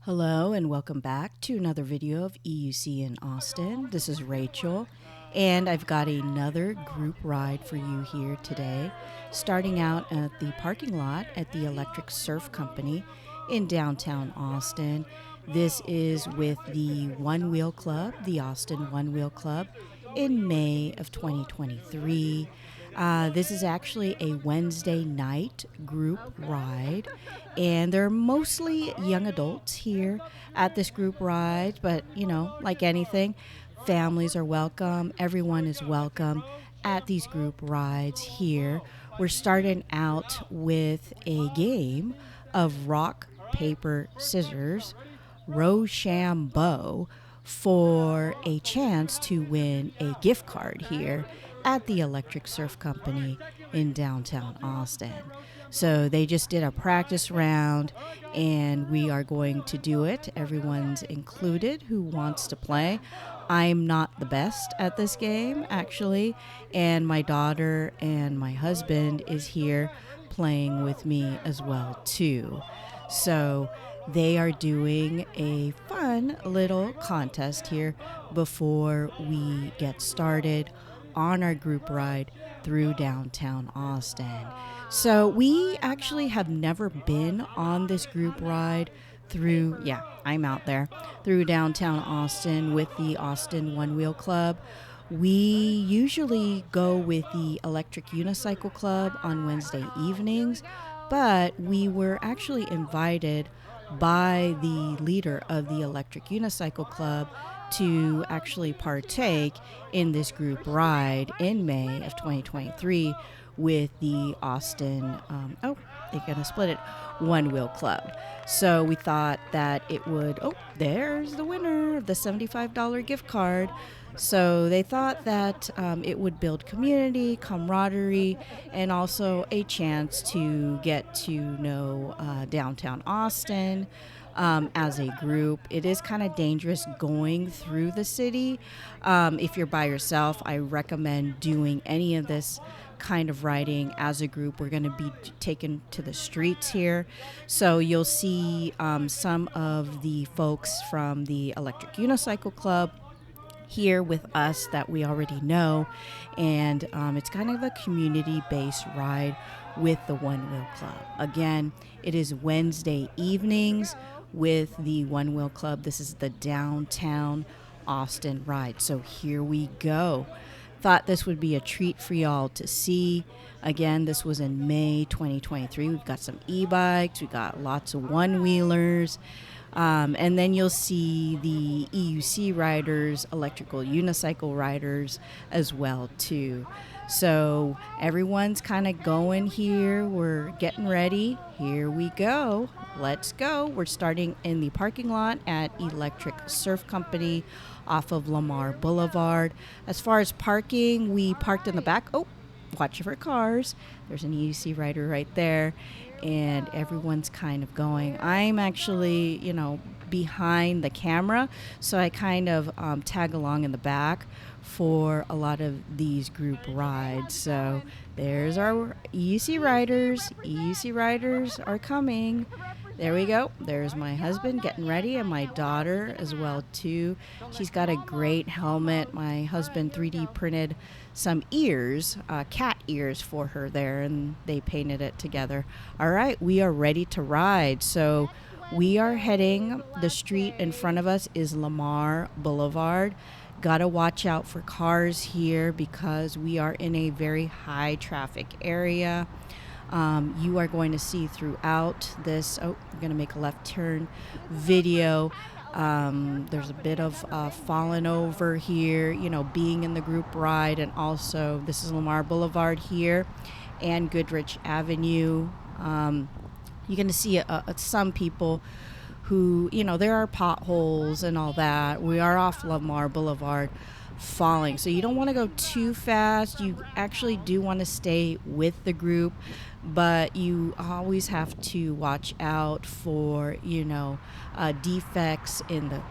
Hello and welcome back to another video of EUC in Austin. This is Rachel and I've got another group ride for you here today, starting out at the parking lot at the Electric Surf Company in downtown Austin. This is with the Onewheel Club, the Austin Onewheel Club, in May of 2023. This is actually a Wednesday night group ride, and there are mostly young adults here at this group ride, but like anything, families are welcome. Everyone is welcome at these group rides here. We're starting out with a game of rock, paper, scissors, Rochambeau, for a chance to win a gift card here at the Electric Surf Company in downtown Austin. So they just did a practice round and we are going to do it. Everyone's included who wants to play. I'm not the best at this game, actually, and my daughter and my husband is here playing with me as well too. So they are doing a fun little contest here before we get started on our group ride through downtown Austin. So we actually have never been on this group ride through downtown Austin with the Austin Onewheel Club. We usually go with the Electric Unicycle Club on Wednesday evenings, but we were actually invited by the leader of the Electric Unicycle Club to actually partake in this group ride in May of 2023 with the Austin, they're going to split it, Onewheel Club. So we thought that it would, there's the winner of the $75 gift card. So they thought that it would build community, camaraderie, and also a chance to get to know downtown Austin as a group. It is kind of dangerous going through the city. If you're by yourself, I recommend doing any of this kind of riding as a group. We're going to be taken to the streets here. So you'll see some of the folks from the Electric Unicycle Club here with us that we already know, and it's kind of a community-based ride with the Onewheel Club. Again, it is Wednesday evenings with the Onewheel Club. This is the downtown Austin ride. So here we go. Thought this would be a treat for y'all to see. Again, this was in May 2023. We've got some e-bikes, we've got lots of one-wheelers. And then you'll see the EUC riders, electrical unicycle riders as well too. So everyone's kind of going here. We're getting ready. Here we go. Let's go. We're starting in the parking lot at Electric Surf Company off of Lamar Boulevard. As far as parking, we parked in the back. Watch for cars. There's an EUC rider right there. And everyone's kind of going. I'm actually, behind the camera, so I kind of tag along in the back for a lot of these group rides. So there's our EUC riders. EUC riders are coming. There we go. There's my husband getting ready and my daughter as well too. She's got a great helmet. My husband 3D printed some ears, cat ears for her there, and they painted it together. All right, we are ready to ride. So we are heading, the street in front of us is Lamar Boulevard. Gotta watch out for cars here because we are in a very high traffic area. You are going to see throughout this, we're going to make a left turn video. There's a bit of falling over here, being in the group ride, and also this is Lamar Boulevard here and Goodrich Avenue. You're going to see some people who, there are potholes and all that. We are off Lamar Boulevard falling. So you don't want to go too fast. You actually do want to stay with the group. but you always have to watch out for, defects in the,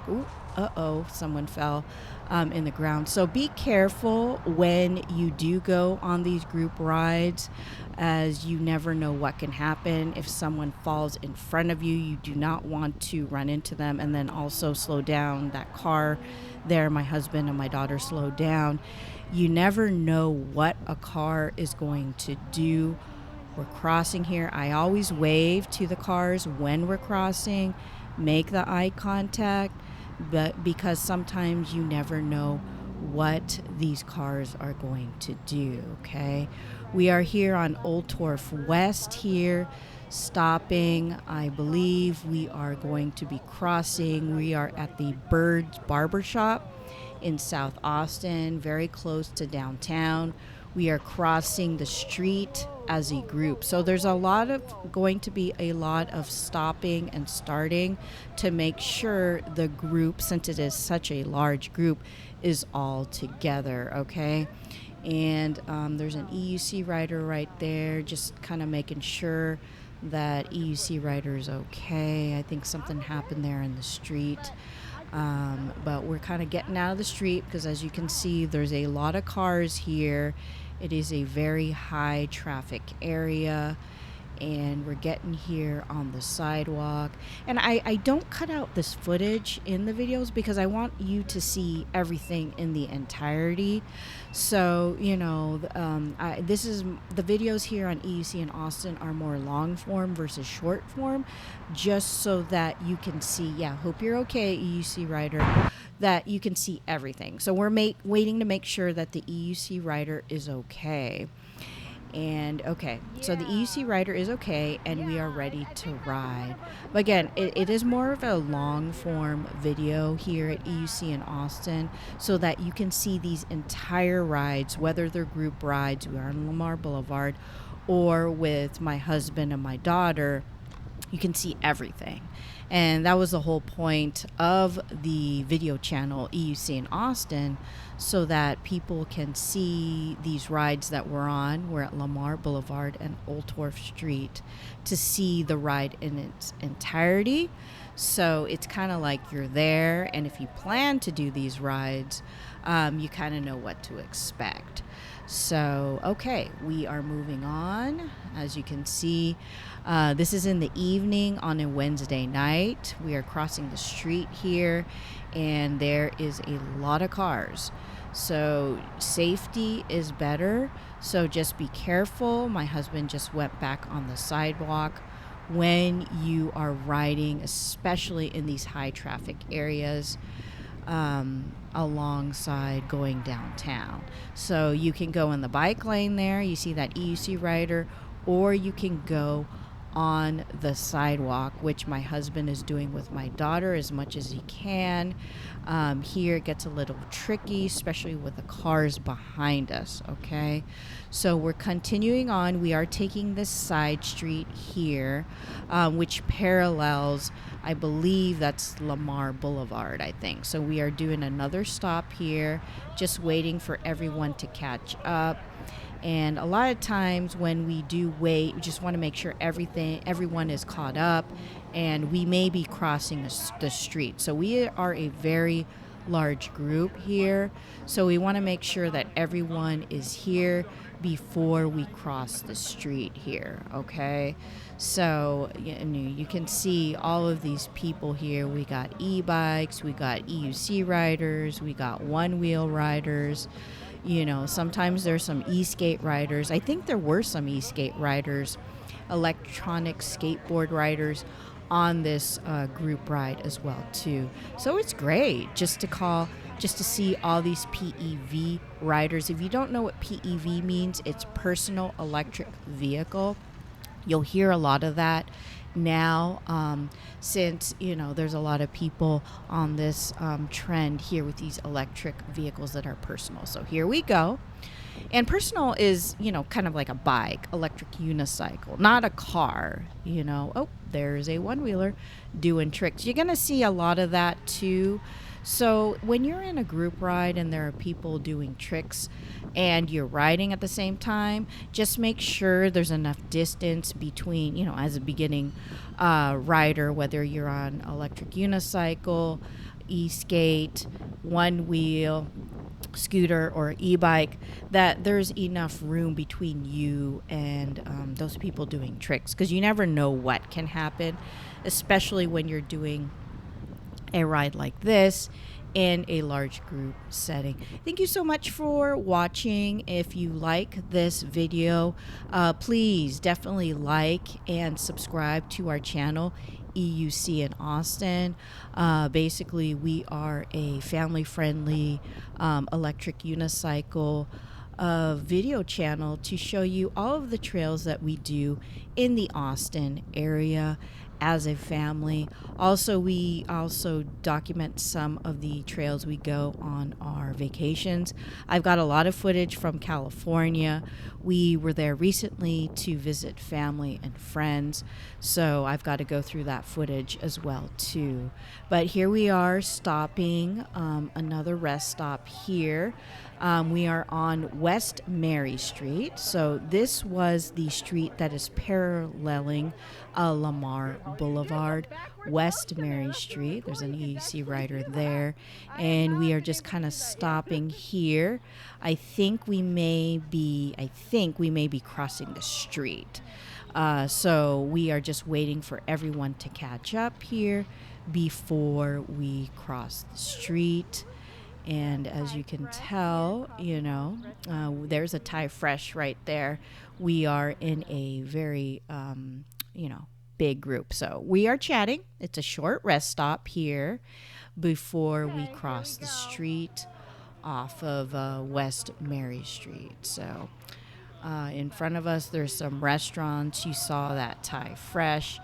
someone fell in the ground. So be careful when you do go on these group rides, as you never know what can happen. If someone falls in front of you, you do not want to run into them and then also slow down. That car there, my husband and my daughter slowed down. You never know what a car is going to do. We're crossing here. I always wave to the cars when we're crossing, make the eye contact, but because sometimes you never know what these cars are going to do, okay? We are here on Old Torf West here, stopping. I believe we are going to be crossing. We are at the Birds Barbershop in South Austin, very close to downtown. We are crossing the street as a group. So there's going to be a lot of stopping and starting to make sure the group, since it is such a large group, is all together, okay? And there's an EUC rider right there, just kind of making sure that EUC rider is okay. I think something happened there in the street. But we're kind of getting out of the street because, as you can see, there's a lot of cars here. It is a very high traffic area, and we're getting here on the sidewalk. And I don't cut out this footage in the videos because I want you to see everything in the entirety. So, this is the videos here on EUC in Austin are more long form versus short form, just so that you can see, hope you're okay, EUC rider, that you can see everything. So we're waiting to make sure that the EUC rider is okay. And okay, so the EUC rider is okay, and we are ready to ride. But again, it is more of a long form video here at EUC in Austin, so that you can see these entire rides, whether they're group rides, we are on Lamar Boulevard, or with my husband and my daughter, you can see everything. And that was the whole point of the video channel EUC in Austin, so that people can see these rides that we're on. We're at Lamar Boulevard and Old Torf Street, to see the ride in its entirety. So it's kind of like you're there, and if you plan to do these rides, you kind of know what to expect. So, okay, we are moving on. As you can see, this is in the evening on a Wednesday night. We are crossing the street here, and there is a lot of cars. So safety is better. So just be careful. My husband just went back on the sidewalk when you are riding, especially in these high traffic areas. Alongside going downtown. So you can go in the bike lane there, you see that EUC rider, or you can go on the sidewalk, which my husband is doing with my daughter as much as he can. Here it gets a little tricky, especially with the cars behind us, okay? So we're continuing on. We are taking this side street here, which parallels, I believe that's Lamar Boulevard, I think. So we are doing another stop here, just waiting for everyone to catch up. And a lot of times when we do wait, we just want to make sure everyone is caught up, and we may be crossing the street. So we are a very large group here, so we want to make sure that everyone is here before we cross the street here, okay? So you can see all of these people here. We got e-bikes, we got EUC riders, we got one-wheel riders. Sometimes there's some e-skate riders. I think there were some e-skate riders, electronic skateboard riders on this group ride as well too. So it's great just to see all these PEV riders. If you don't know what PEV means, it's personal electric vehicle. You'll hear a lot of that now, since there's a lot of people on this trend here with these electric vehicles that are personal. So here we go. And personal is kind of like a bike, electric unicycle, not a car. Oh, there's a one-wheeler doing tricks. You're gonna see a lot of that too. So when you're in a group ride and there are people doing tricks and you're riding at the same time, just make sure there's enough distance between, as a beginning rider, whether you're on electric unicycle, e-skate, one wheel, scooter, or e-bike, that there's enough room between you and those people doing tricks, because you never know what can happen, especially when you're doing a ride like this in a large group setting. Thank you so much for watching. If you like this video, please definitely like and subscribe to our channel, EUC in Austin. Basically, we are a family-friendly electric unicycle video channel to show you all of the trails that we do in the Austin area as a family. Also, we also document some of the trails we go on our vacations. I've got a lot of footage from California. We were there recently to visit family and friends, so I've got to go through that footage as well too. But here we are stopping, another rest stop here. We are on West Mary Street. So this was the street that is paralleling Lamar Boulevard, West Mary Street. There's an EUC rider there. And we are just kind of stopping here. I think we may be crossing the street. So we are just waiting for everyone to catch up here before we cross the street. And as you can tell, there's a Thai Fresh right there. We are in a very, big group. So we are chatting. It's a short rest stop here before we cross the street off of West Mary Street. So in front of us, there's some restaurants. You saw that Thai Fresh.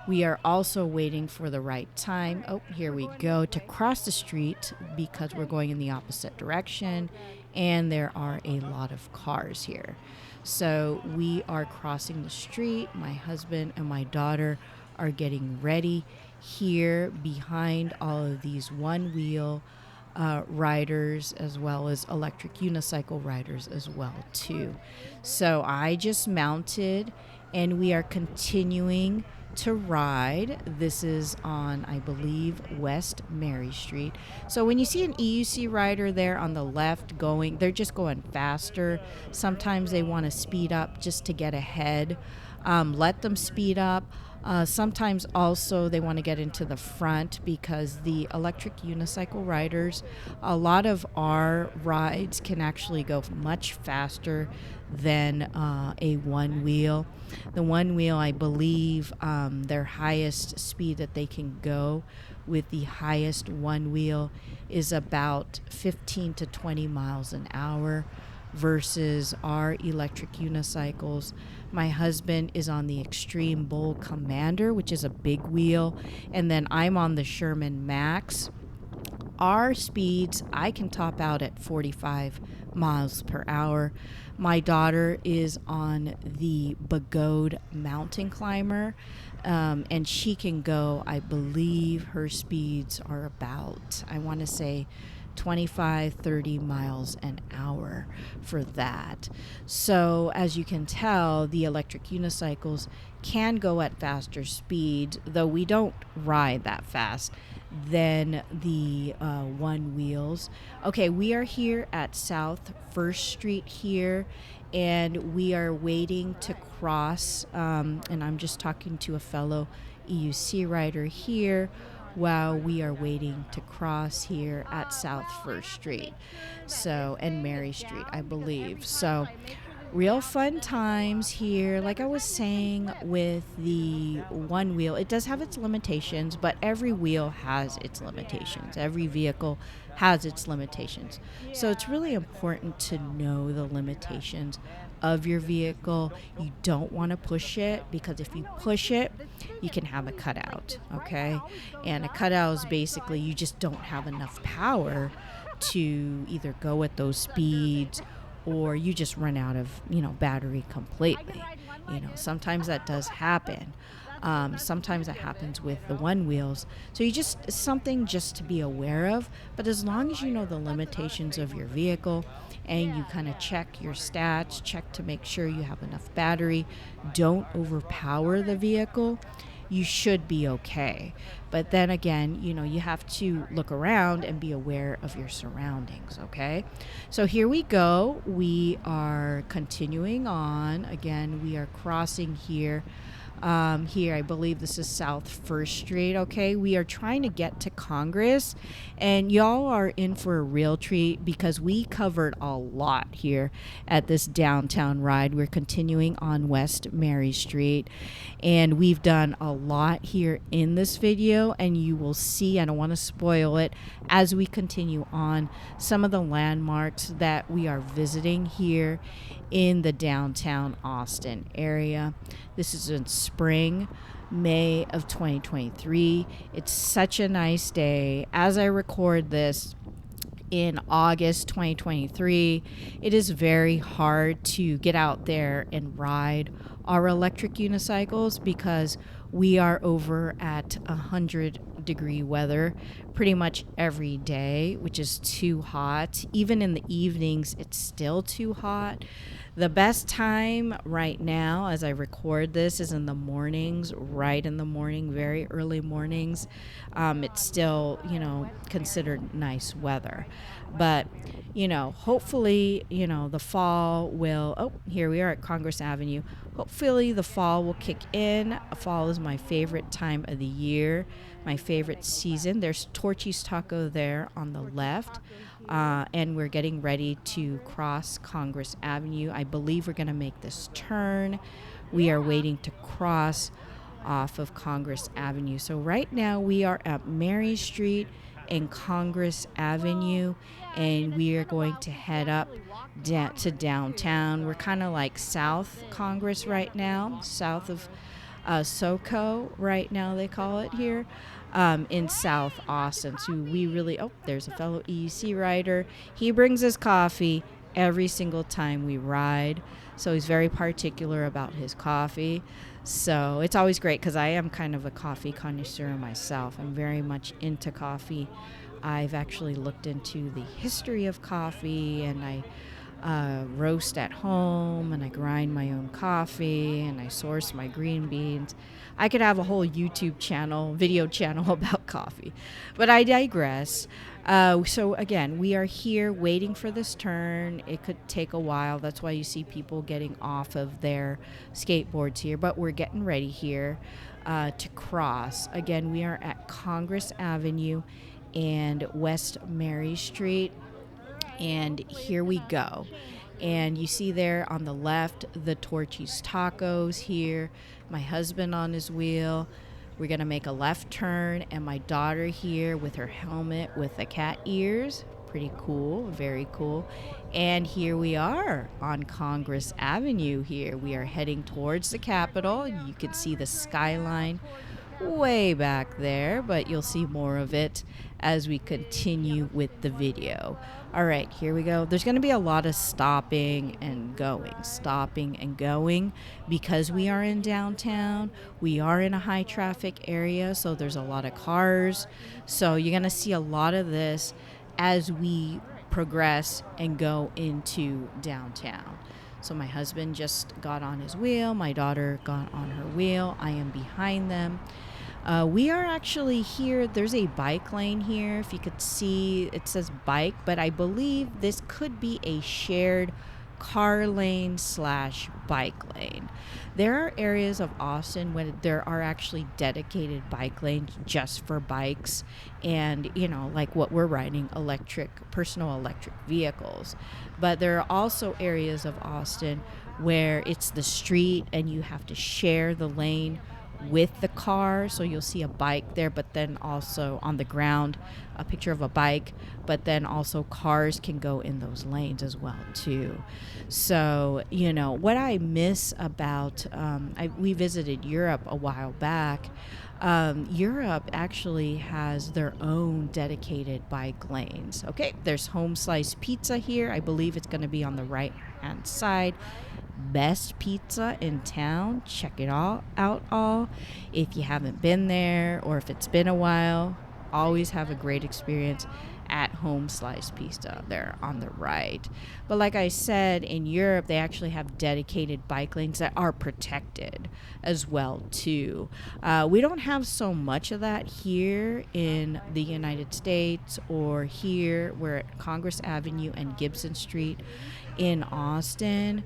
We are also waiting for the right time. Oh, here we go, to cross the street because we're going in the opposite direction and there are a lot of cars here. So we are crossing the street. My husband and my daughter are getting ready here behind all of these one-wheel riders, as well as electric unicycle riders as well too. So I just mounted and we are continuing to ride. This is on, I believe, West Mary Street. So when you see an EUC rider there on the left they're just going faster. Sometimes they want to speed up just to get ahead. Let them speed up. Sometimes also they want to get into the front because the electric unicycle riders, a lot of our rides can actually go much faster than a one wheel. The one wheel, I believe, their highest speed that they can go with the highest one wheel is about 15 to 20 miles an hour versus our electric unicycles. My husband is on the Extreme Bull Commander, which is a big wheel, and then I'm on the Sherman Max. Our speeds, I can top out at 45 miles per hour. My daughter is on the Pagode Mountain Climber, and she can go, I believe her speeds are about, I want to say 25, 30 miles an hour for that. So as you can tell, the electric unicycles can go at faster speeds, though we don't ride that fast, than the one wheels. Okay, we are here at South 1st Street here, and we are waiting to cross, and I'm just talking to a fellow EUC rider here while we are waiting to cross here at South 1st Street, so, and Mary Street, I believe. So real fun times here. Like I was saying, with the one wheel, it does have its limitations, but every wheel has its limitations. Every vehicle has its limitations. So it's really important to know the limitations of your vehicle. You don't want to push it, because if you push it, you can have a cutout, okay? And a cutout is basically you just don't have enough power to either go at those speeds, or you just run out of, battery completely. Sometimes that does happen. Sometimes that happens with the one wheels. So you just something just to be aware of. But as long as you know the limitations of your vehicle and you kind of check your stats, check to make sure you have enough battery, don't overpower the vehicle, you should be okay. But then again, you have to look around and be aware of your surroundings, okay? So here we go. We are continuing on. Again, we are crossing here. Here, I believe this is South First Street. Okay, we are trying to get to Congress, and y'all are in for a real treat because we covered a lot here at this downtown ride. We're continuing on West Mary Street, and we've done a lot here in this video, and you will see, I don't want to spoil it, as we continue on some of the landmarks that we are visiting here in the downtown Austin area. This is in spring, May of 2023. It's such a nice day. As I record this in August 2023, it is very hard to get out there and ride our electric unicycles because we are over at 100-degree weather pretty much every day, which is too hot. Even in the evenings, it's still too hot. The best time right now, as I record this, is in the mornings, right in the morning, very early mornings. It's still, considered nice weather. But, hopefully, the fall will, here we are at Congress Avenue. Hopefully the fall will kick in. Fall is my favorite time of the year, my favorite season. There's Torchy's Taco there on the left. And we're getting ready to cross Congress Avenue. I believe we're going to make this turn. We are waiting to cross off of Congress Avenue. So right now we are at Mary Street and Congress Avenue, and we are going to head up to downtown. We're kind of like South Congress right now, south of SoCo right now they call it here. In South Austin. So we really, there's a fellow EUC rider. He brings his coffee every single time we ride. So he's very particular about his coffee. So it's always great because I am kind of a coffee connoisseur myself. I'm very much into coffee. I've actually looked into the history of coffee, and I roast at home, and I grind my own coffee, and I source my green beans. I could have a whole YouTube channel, video channel about coffee, but I digress. So again, we are here waiting for this turn. It could take a while. That's why you see people getting off of their skateboards here, but we're getting ready here to cross. Again, we are at Congress Avenue and West Mary Street. And here we go. And you see there on the left, the Torchy's Tacos here. My husband on his wheel. We're going to make a left turn. And my daughter here with her helmet with the cat ears. Pretty cool. Very cool. And here we are on Congress Avenue here. We are heading towards the Capitol. You can see the skyline way back there, but you'll see more of it as we continue with the video. All right, here we go. There's going to be a lot of stopping and going because we are in downtown. We are in a high traffic area, so there's a lot of cars. So you're going to see a lot of this as we progress and go into downtown. So my husband just got on his wheel. My daughter got on her wheel. I am behind them. We are actually here. There's a bike lane here. If you could see, it says bike, but I believe this could be a shared car lane / bike lane. There are areas of Austin where there are actually dedicated bike lanes just for bikes and, like what we're riding, personal electric vehicles. But there are also areas of Austin where it's the street and you have to share the lane with the car, so you'll see a bike there, but then also on the ground a picture of a bike, but then also cars can go in those lanes as well too. So what I miss about we visited Europe a while back. Europe actually has their own dedicated bike lanes. Okay, there's Home Slice Pizza here. I believe it's going to be on the right hand side. best pizza in town. Check it all out all. If you haven't been there or if it's been a while, always have a great experience at home sliced pizza there on the right. But like I said, in Europe they actually have dedicated bike lanes that are protected as well too. We don't have so much of that here in the United States, or here we're at Congress Avenue and Gibson Street in Austin.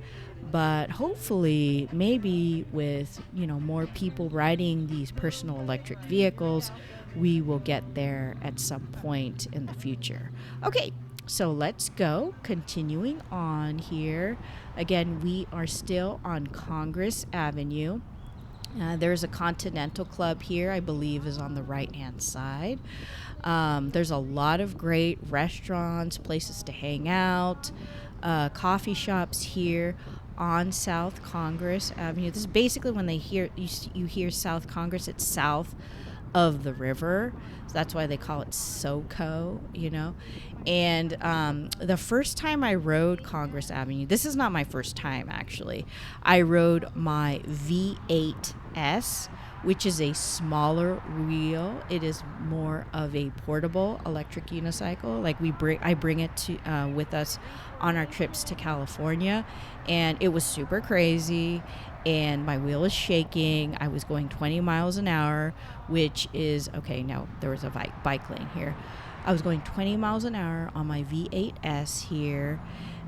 But hopefully, maybe with more people riding these personal electric vehicles, we will get there at some point in the future. Okay, so let's go. Continuing on here. Again, we are still on Congress Avenue. There's a Continental Club here, I believe, is on the right-hand side. There's a lot of great restaurants, places to hang out, coffee shops here on South Congress Avenue. This is basically when you hear South Congress, it's south of the river. So that's why they call it SoCo, And the first time I rode Congress Avenue, this is not my first time actually. I rode my V8S, which is a smaller wheel. It is more of a portable electric unicycle. Like I bring it to with us on our trips to California, and it was super crazy. And my wheel was shaking. I was going 20 miles an hour, which is okay. Now there was a bike lane here. I was going 20 miles an hour on my V8S here.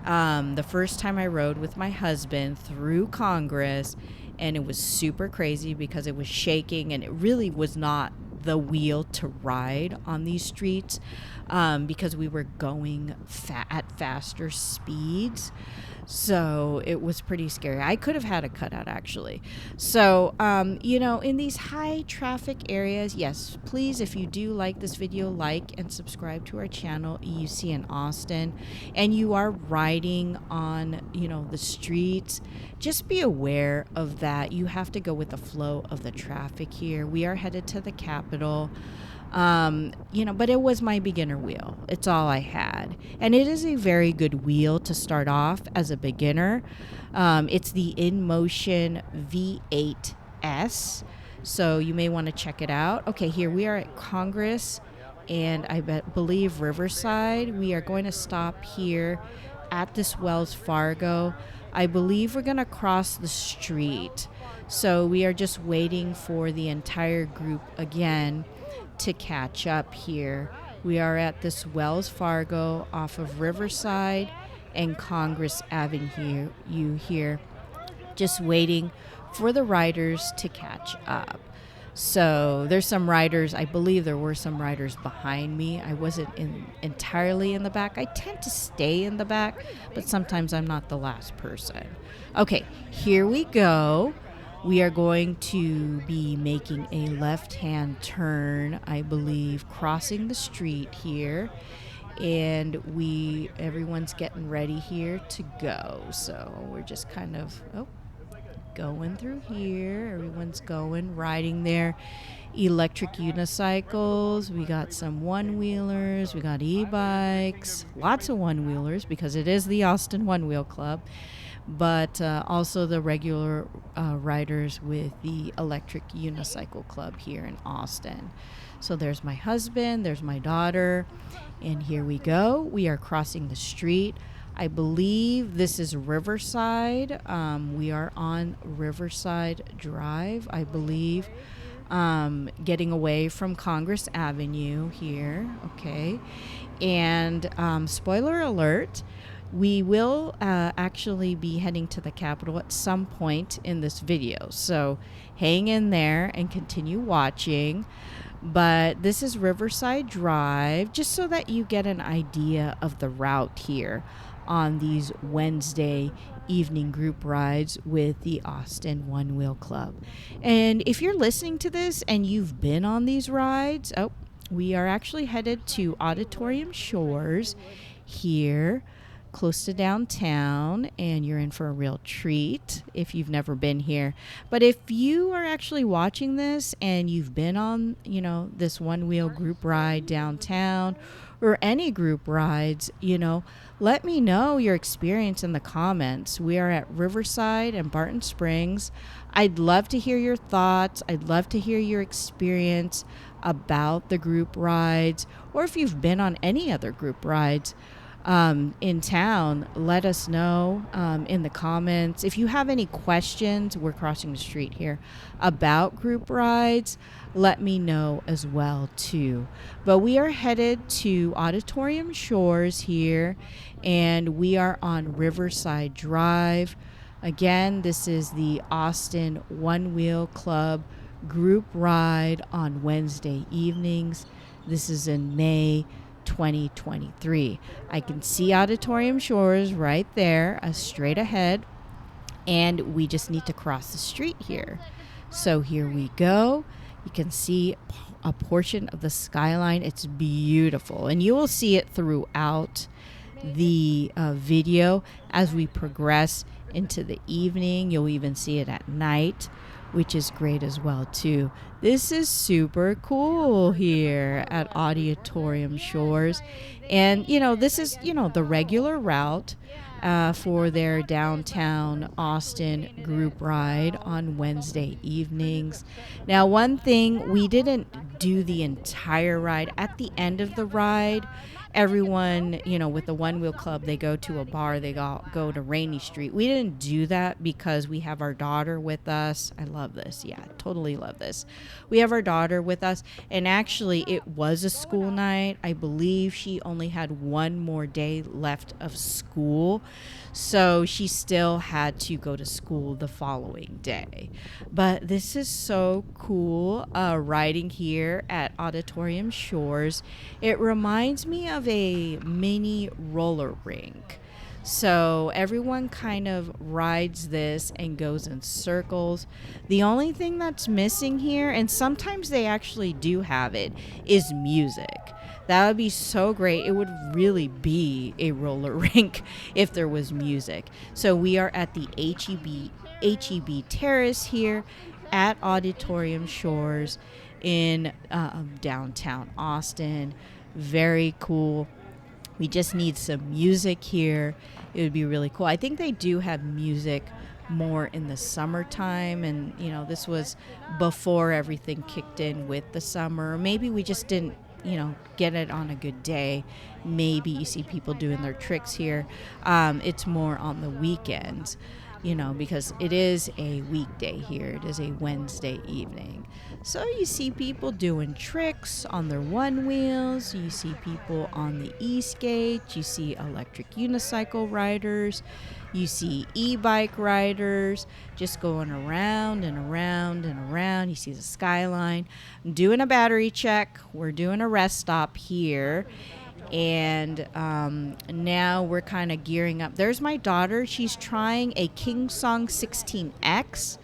The first time I rode with my husband through Congress, and it was super crazy because it was shaking, and it really was not the wheel to ride on these streets because we were going at faster speeds. So it was pretty scary. I could have had a cutout actually. So, in these high traffic areas, yes, please, if you do like this video, like and subscribe to our channel, EUC in Austin, and you are riding on, the streets, just be aware of that. You have to go with the flow of the traffic here. We are headed to the Capitol. But it was my beginner wheel. It's all I had. And it is a very good wheel to start off as a beginner. It's the InMotion V8S. So you may want to check it out. Okay, here we are at Congress and I believe Riverside. We are going to stop here at this Wells Fargo. I believe we're going to cross the street. So we are just waiting for the entire group again to catch up here. We are at this Wells Fargo off of Riverside and Congress Avenue here, just waiting for the riders to catch up. So there's some riders, I believe there were some riders behind me. I wasn't entirely in the back. I tend to stay in the back, but sometimes I'm not the last person. Okay, here we go. We are going to be making a left-hand turn, I believe, crossing the street here. And everyone's getting ready here to go. So we're just kind of going through here. Everyone's riding their electric unicycles. We got some one-wheelers. We got e-bikes. Lots of one-wheelers because it is the Austin Onewheel Club. But also the regular riders with the electric unicycle club here in Austin. So there's my husband, there's my daughter, and here we go. We are crossing the street. I believe this is Riverside. We are on Riverside Drive, I believe, getting away from Congress Avenue here. Okay. And spoiler alert, we will actually be heading to the Capitol at some point in this video. So hang in there and continue watching. But this is Riverside Drive, just so that you get an idea of the route here on these Wednesday evening group rides with the Austin Onewheel Club. And if you're listening to this and you've been on these rides, we are actually headed to Auditorium Shores here. close to downtown, and you're in for a real treat if you've never been here. But if you are actually watching this and you've been on, this one wheel group ride downtown or any group rides, let me know your experience in the comments. We are at Riverside and Barton Springs. I'd love to hear your thoughts. I'd love to hear your experience about the group rides, or if you've been on any other group rides in town, let us know in the comments. If you have any questions, we're crossing the street here, about group rides, let me know as well too. But we are headed to Auditorium Shores here, and we are on Riverside Drive. Again, this is the Austin Onewheel Club group ride on Wednesday evenings. This is in May 2023. I can see Auditorium Shores right there, straight ahead, and we just need to cross the street here. So here we go. You can see a portion of the skyline. It's beautiful, and you will see it throughout the video as we progress into the evening. You'll even see it at night, which is great as well too. This is super cool here at Auditorium Shores. And this is the regular route for their downtown Austin group ride on Wednesday evenings. Now, one thing, we didn't do the entire ride. At the end of the ride, everyone, with the One Wheel Club, they go to a bar, they go to Rainy Street. We didn't do that because we have our daughter with us. I love this. Yeah, totally love this. We have our daughter with us, and actually it was a school night. I believe she only had one more day left of school, so she still had to go to school the following day. But this is so cool, riding here at Auditorium Shores. It reminds me of a mini roller rink. So everyone kind of rides this and goes in circles. The only thing that's missing here, and sometimes they actually do have it, is music. That would be so great. It would really be a roller rink if there was music. So we are at the HEB Terrace here at Auditorium Shores in downtown Austin. Very cool. We just need some music here. It would be really cool. I think they do have music more in the summertime, and this was before everything kicked in with the summer. Maybe we just didn't get it on a good day. Maybe you see people doing their tricks here. It's more on the weekends, because it is a weekday here. It is a Wednesday evening. So you see people doing tricks on their one wheels. You see people on the e-skate. You see electric unicycle riders. You see e-bike riders just going around and around and around. You see the skyline. I'm doing a battery check. We're doing a rest stop here. And now we're kind of gearing up. There's my daughter. She's trying a King Song 16X,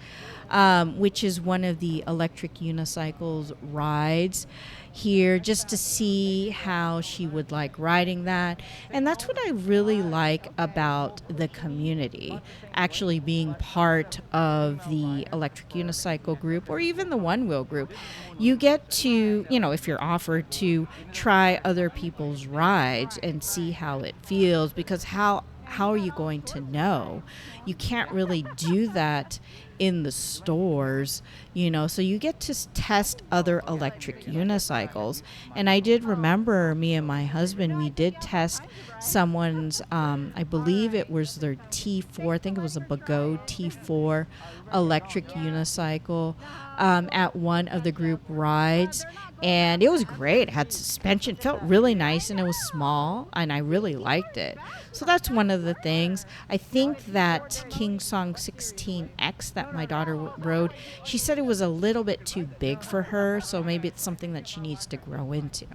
which is one of the electric unicycles rides here, just to see how she would like riding that. And that's what I really like about the community, actually being part of the electric unicycle group or even the one wheel group. You get to, if you're offered to try other people's rides and see how it feels, because how are you going to know? You can't really do that in the stores, so you get to test other electric unicycles. And I did remember, me and my husband, we did test someone's, I believe it was their T4, I think it was a Bago T4 electric unicycle at one of the group rides. And it was great. It had suspension, felt really nice, and it was small, and I really liked it. So that's one of the things. I think that King Song 16X that that my daughter rode. She said it was a little bit too big for her, so maybe it's something that she needs to grow into.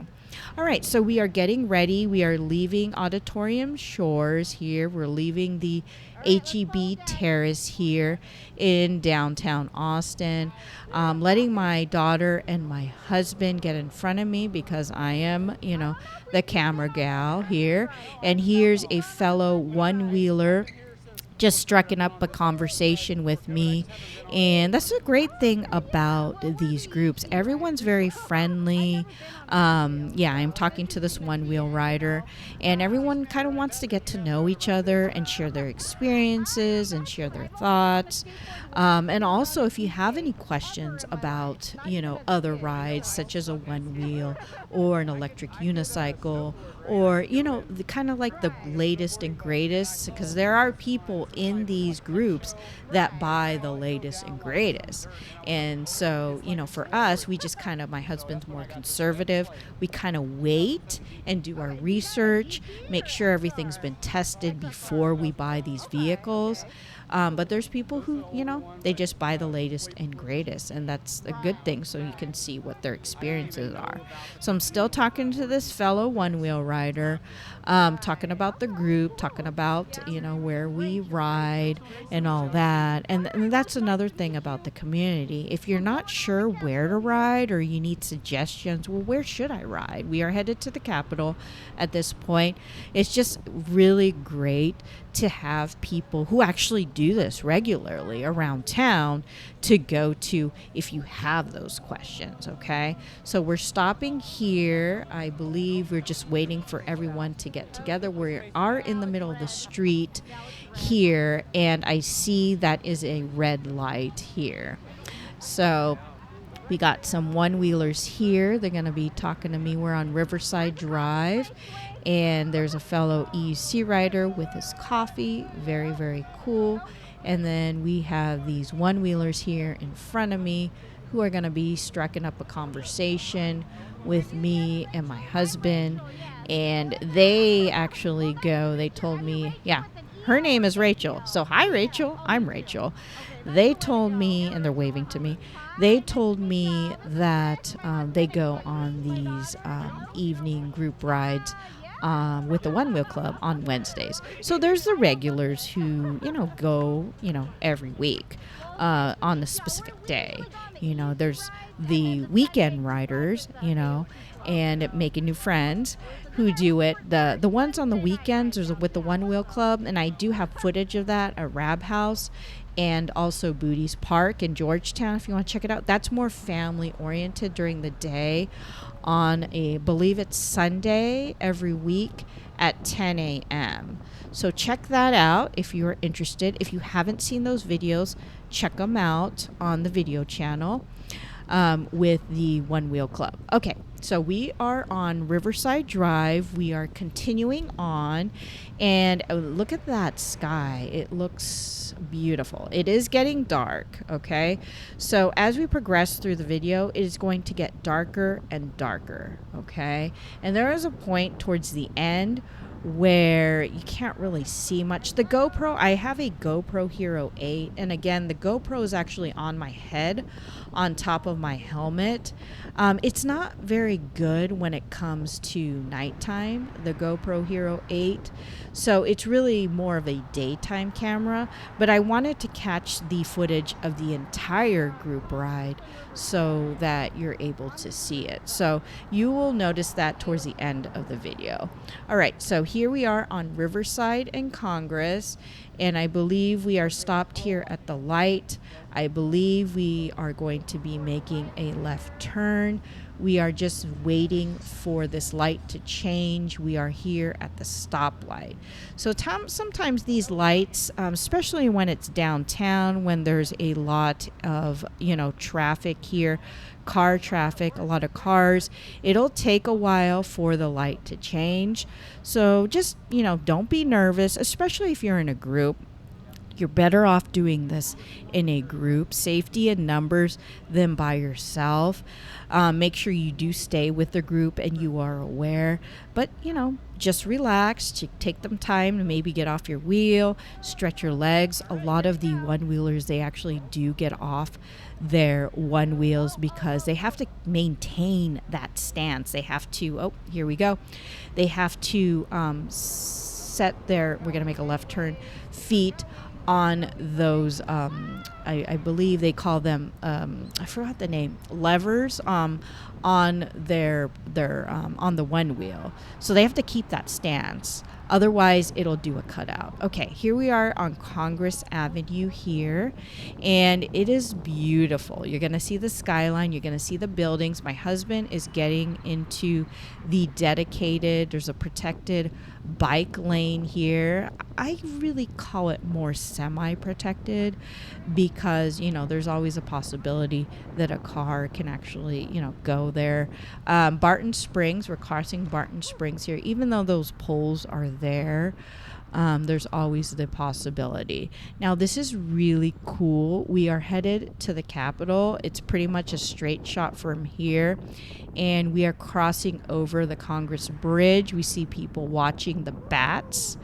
All right, so we are getting ready. We are leaving Auditorium Shores here. We're leaving the HEB Terrace here in downtown Austin. Letting my daughter and my husband get in front of me because I am, the camera gal here. And here's a fellow one-wheeler just striking up a conversation with me. And that's a great thing about these groups. Everyone's very friendly. I'm talking to this one-wheel rider, and everyone kind of wants to get to know each other and share their experiences and share their thoughts. And also, if you have any questions about, other rides, such as a one-wheel or an electric unicycle, or, the kind of like the latest and greatest, because there are people in these groups that buy the latest and greatest. And so, for us, we just kind of, my husband's more conservative. We kind of wait and do our research, make sure everything's been tested before we buy these vehicles. But there's people who, they just buy the latest and greatest, and that's a good thing, so you can see what their experiences are. So I'm still talking to this fellow one-wheel rider, talking about the group, talking about, where we ride and all that. And that's another thing about the community. If you're not sure where to ride or you need suggestions, well, where should I ride? We are headed to the Capitol at this point. It's just really great to have people who actually do this regularly around town to go to if you have those questions, okay? So we're stopping here. I believe we're just waiting for everyone to get together. We are in the middle of the street here, and I see that is a red light here. So we got some one-wheelers here. They're going to be talking to me. We're on Riverside Drive, and there's a fellow EUC rider with his coffee. Very, very cool. And then we have these one-wheelers here in front of me who are going to be striking up a conversation with me and my husband. And they actually they told me, her name is Rachel. So, hi, Rachel. I'm Rachel. They told me, and they're waving to me, they told me that they go on these evening group rides with the One Wheel Club on Wednesdays. So there's the regulars who, go, every week on the specific day. There's the weekend riders, and making new friends who do it. The ones on the weekends are with the One Wheel Club, and I do have footage of that at Rab House and also Booty's Park in Georgetown if you want to check it out. That's more family oriented during the day on believe it's Sunday every week at 10 a.m. So check that out if you're interested. If you haven't seen those videos, check them out on the video channel with the One Wheel Club. Okay, so we are on Riverside Drive. We are continuing on, and look at that sky. It looks beautiful. It is getting dark, okay? So as we progress through the video, it is going to get darker and darker, okay? And there is a point towards the end where you can't really see much. The GoPro, I have a GoPro Hero 8, and again, the GoPro is actually on my head on top of my helmet. It's not very good when it comes to nighttime, the GoPro Hero 8, so it's really more of a daytime camera, but I wanted to catch the footage of the entire group ride so that you're able to see it. So you will notice that towards the end of the video. All right, so here we are on Riverside and Congress, and I believe we are stopped here at the light. I believe we are going to be making a left turn. We are just waiting for this light to change. We are here at the stoplight. So sometimes these lights, especially when it's downtown, when there's a lot of, traffic here, car traffic, a lot of cars, it'll take a while for the light to change. So just, don't be nervous, especially if you're in a group. You're better off doing this in a group, safety in numbers, than by yourself. Make sure you do stay with the group and you are aware. But, just relax. Take them time to maybe get off your wheel, stretch your legs. A lot of the one-wheelers, they actually do get off their one wheels because they have to maintain that stance. They have to, here we go. They have to set their, we're going to make a left turn, feet on those, I believe they call them, I forgot the name, levers on their on the one wheel. So they have to keep that stance. Otherwise, it'll do a cutout. Okay, here we are on Congress Avenue here, and it is beautiful. You're going to see the skyline. You're going to see the buildings. My husband is getting into the dedicated, there's a protected bike lane here. I really call it more semi-protected because, there's always a possibility that a car can actually, go there. Barton Springs, we're crossing Barton Springs here. Even though those poles are there, there's always the possibility. Now, this is really cool. We are headed to the Capitol. It's pretty much a straight shot from here, and we are crossing over the Congress Bridge. We see people watching the bats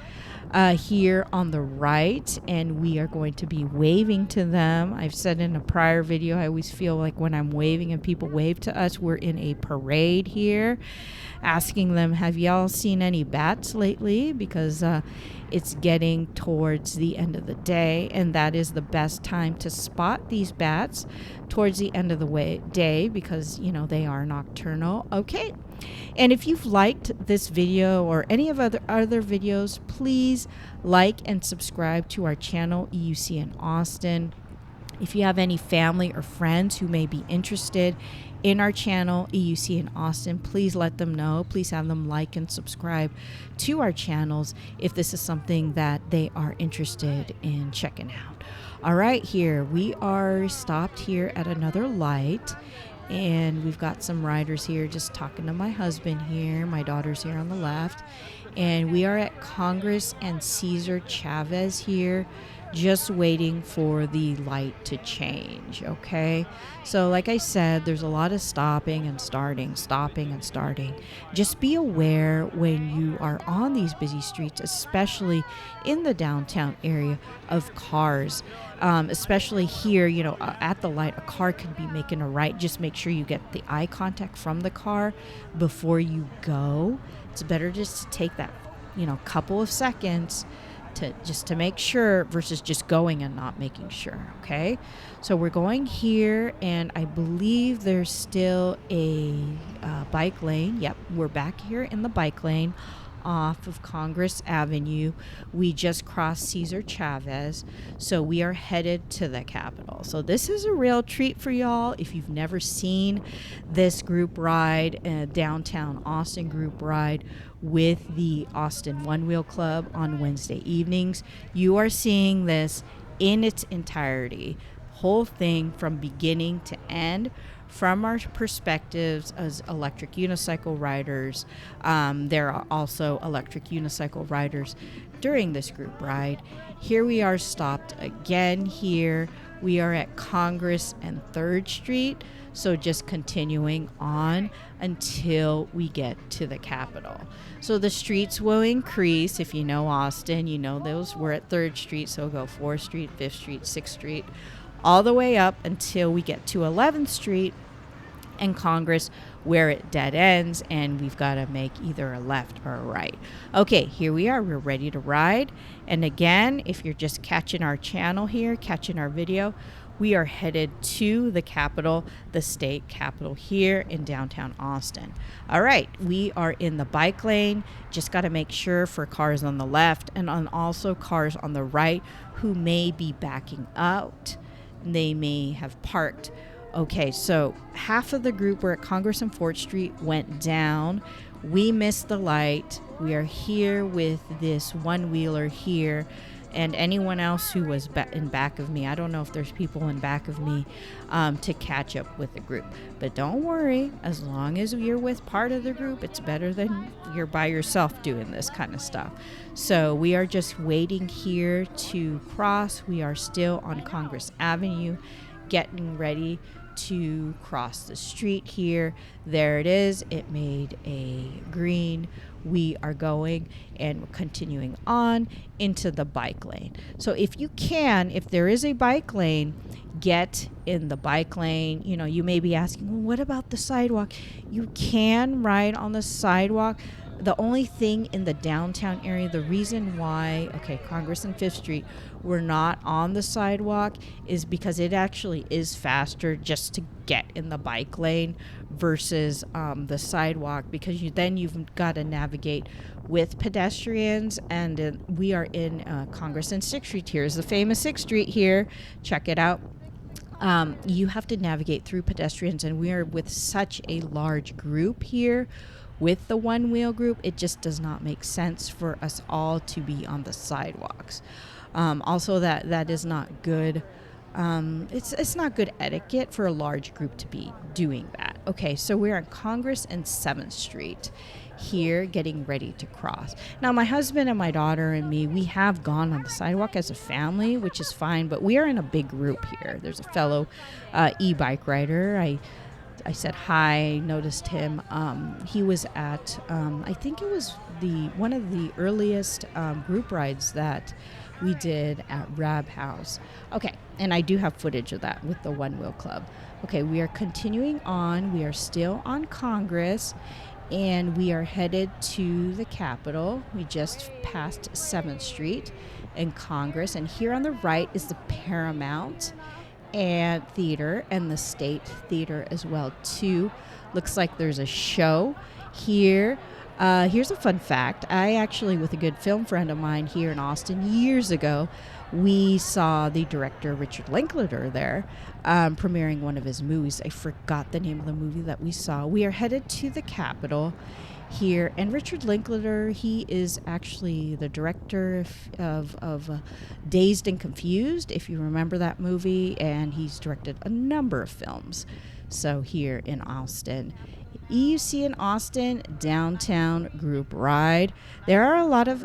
here on the right, and we are going to be waving to them. I've said in a prior video, I always feel like when I'm waving and people wave to us, we're in a parade here, asking them, have y'all seen any bats lately? Because it's getting towards the end of the day, and that is the best time to spot these bats, towards the end of the day, because they are nocturnal. Okay, and if you've liked this video or any of other videos, please like and subscribe to our channel, EUC in Austin. If you have any family or friends who may be interested in our channel, EUC in Austin, please let them know. Please have them like and subscribe to our channels if this is something that they are interested in checking out. All right, here we are stopped here at another light, and we've got some riders here just talking to my husband here. My daughter's here on the left, and we are at Congress and Cesar Chavez here, just waiting for the light to change. Okay, so like I said, there's a lot of stopping and starting. Just be aware when you are on these busy streets, especially in the downtown area, of cars. Especially here, at the light, a car could be making a right. Just make sure you get the eye contact from the car before you go. It's better just to take that, couple of seconds to make sure versus just going and not making sure. Okay, so we're going here, and I believe there's still a bike lane. Yep, we're back here in the bike lane off of Congress Avenue. We just crossed Cesar Chavez, so we are headed to the Capitol. So this is a real treat for y'all. If you've never seen this group ride, downtown Austin group ride with the Austin Onewheel Club on Wednesday evenings, you are seeing this in its entirety, whole thing from beginning to end, from our perspectives as electric unicycle riders. There are also electric unicycle riders during this group ride. Here we are stopped again here. We are at Congress and 3rd Street, so just continuing on until we get to the Capitol. So the streets will increase. If you know Austin, you know those. We're at 3rd Street, so go 4th Street, 5th Street, 6th Street, all the way up until we get to 11th Street and Congress, where it dead ends, and we've got to make either a left or a right. Okay, here we are. We're ready to ride. And again, if you're just catching our channel here, catching our video, we are headed to the Capitol, the state capitol here in downtown Austin. All right, we are in the bike lane. Just got to make sure for cars on the left and also cars on the right who may be backing out. They may have parked. Okay, so half of the group were at Congress and 4th Street went down. We missed the light. We are here with this one-wheeler here, and anyone else who was in back of me. I don't know if there's people in back of me to catch up with the group. But don't worry, as long as you're with part of the group, it's better than you're by yourself doing this kind of stuff. So we are just waiting here to cross. We are still on Congress Avenue, getting ready to cross the street here. There it is. It made a green. We are going and continuing on into the bike lane. So if you can, if there is a bike lane, get in the bike lane. You know, you may be asking, well, what about the sidewalk? You can ride on the sidewalk. The only thing in the downtown area, the reason why, Congress and 5th Street, we're not on the sidewalk is because it actually is faster just to get in the bike lane versus the sidewalk, because you've got to navigate with pedestrians, and we are in Congress and 6th Street. Here's the famous 6th Street here. Check it out. You have to navigate through pedestrians, and we are with such a large group here. With the one wheel group, it just does not make sense for us all to be on the sidewalks. Also, that is not good. It's not good etiquette for a large group to be doing that. Okay, so we're on Congress and 7th Street here, getting ready to cross. Now, my husband and my daughter and me, we have gone on the sidewalk as a family, which is fine, but we are in a big group here. There's a fellow e-bike rider. I said hi, noticed him. He was at, I think it was one of the earliest group rides that we did at Rab House. Okay, and I do have footage of that with the One Wheel Club. Okay, we are continuing on. We are still on Congress, and we are headed to the Capitol. We just passed 7th Street and Congress, and here on the right is the Paramount and Theater and the State Theater as well too. Looks like there's a show here. Here's a fun fact. I actually, with a good film friend of mine here in Austin years ago, we saw the director Richard Linklater there premiering one of his movies. I forgot the name of the movie that we saw. We are headed to the Capitol here, and Richard Linklater, he is actually the director of Dazed and Confused, if you remember that movie, and he's directed a number of films. So here in Austin, EUC in Austin, downtown group ride. There are a lot of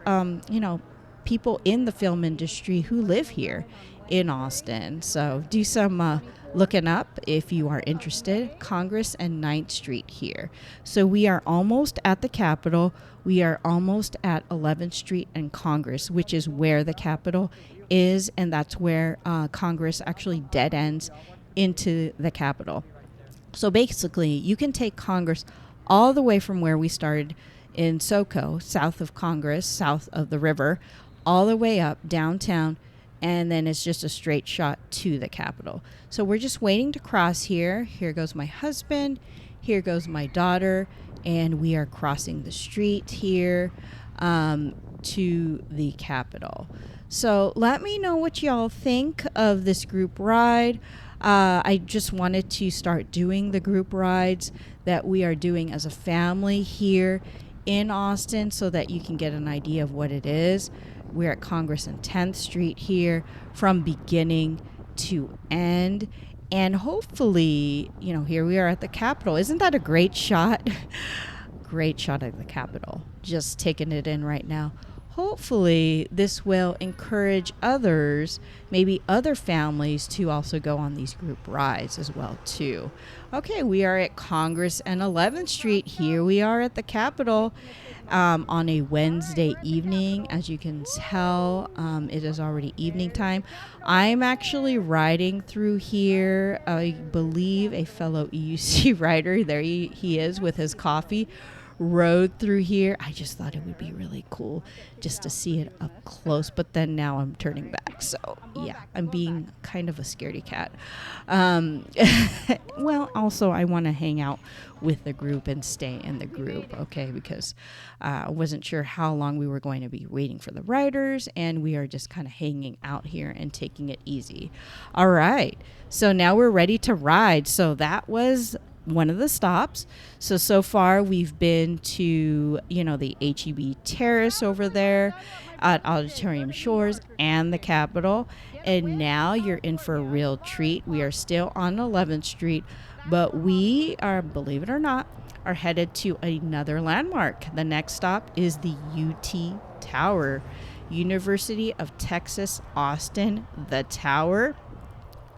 people in the film industry who live here in Austin, so do some looking up if you are interested. Congress and 9th Street here. So we are almost at the Capitol. We are almost at 11th Street and Congress, which is where the Capitol is, and that's where Congress actually dead ends into the Capitol. So basically, you can take Congress all the way from where we started in SoCo, south of Congress, south of the river, all the way up downtown, and then it's just a straight shot to the Capitol. So we're just waiting to cross here. Here goes my husband. Here goes my daughter. And we are crossing the street here to the Capitol. So let me know what y'all think of this group ride. I just wanted to start doing the group rides that we are doing as a family here in Austin so that you can get an idea of what it is. We're at Congress and 10th Street here from beginning to end. And hopefully, here we are at the Capitol. Isn't that a great shot? Great shot of the Capitol. Just taking it in right now. Hopefully, this will encourage others, maybe other families, to also go on these group rides as well, too. Okay, we are at Congress and 11th Street. Here we are at the Capitol on a Wednesday evening. As you can tell, it is already evening time. I'm actually riding through here. I believe a fellow EUC rider, there he is with his coffee, rode through here. I just thought it would be really cool just to see it up close, but then now I'm turning back. So yeah, I'm being kind of a scaredy cat. Well, also I want to hang out with the group and stay in the group, okay, because I wasn't sure how long we were going to be waiting for the riders, and we are just kind of hanging out here and taking it easy. All right, so now we're ready to ride. So that was one of the stops. So far we've been to, the HEB Terrace over there at Auditorium Shores and the Capitol. And now you're in for a real treat. We are still on 11th Street, but we are, believe it or not, are headed to another landmark. The next stop is the UT Tower, University of Texas, Austin, the Tower.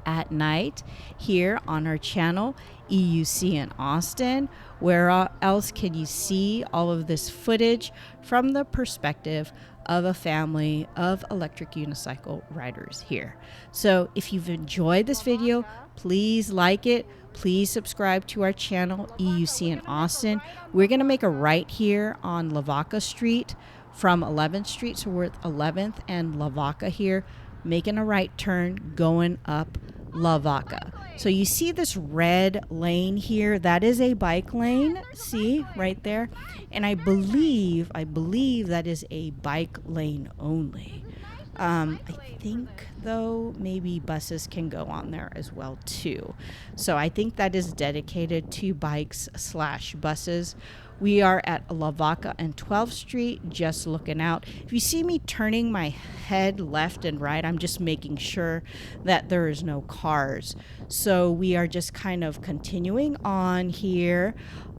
At night here on our channel, EUC in Austin. Where else can you see all of this footage from the perspective of a family of electric unicycle riders here? So if you've enjoyed this video, please like it. Please subscribe to our channel, EUC in Austin. We're going to make a right here on Lavaca Street from 11th Street. So we're at 11th and Lavaca here, making a right turn going up Lavaca. So you see this red lane here, that is a bike lane, see right there, and I believe that is a bike lane only. I think though maybe buses can go on there as well too. So I think that is dedicated to bikes/buses. We are at Lavaca and 12th Street, just looking out. If you see me turning my head left and right, I'm just making sure that there is no cars. So we are just kind of continuing on here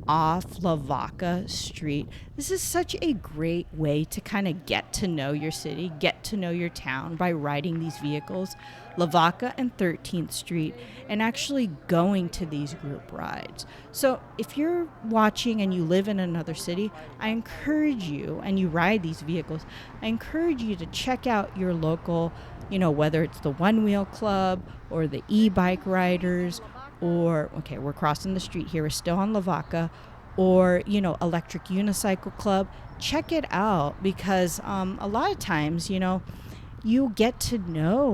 off Lavaca Street. This is such a great way to kind of get to know your city, get to know your town by riding these vehicles, Lavaca and 13th Street, and actually going to these group rides. So if you're watching and you live in another city, I encourage you, and you ride these vehicles, I encourage you to check out your local, whether it's the Onewheel Club or the e-bike riders, or, okay, we're crossing the street here, we're still on Lavaca, or, Electric Unicycle Club. Check it out, because a lot of times, you get to know,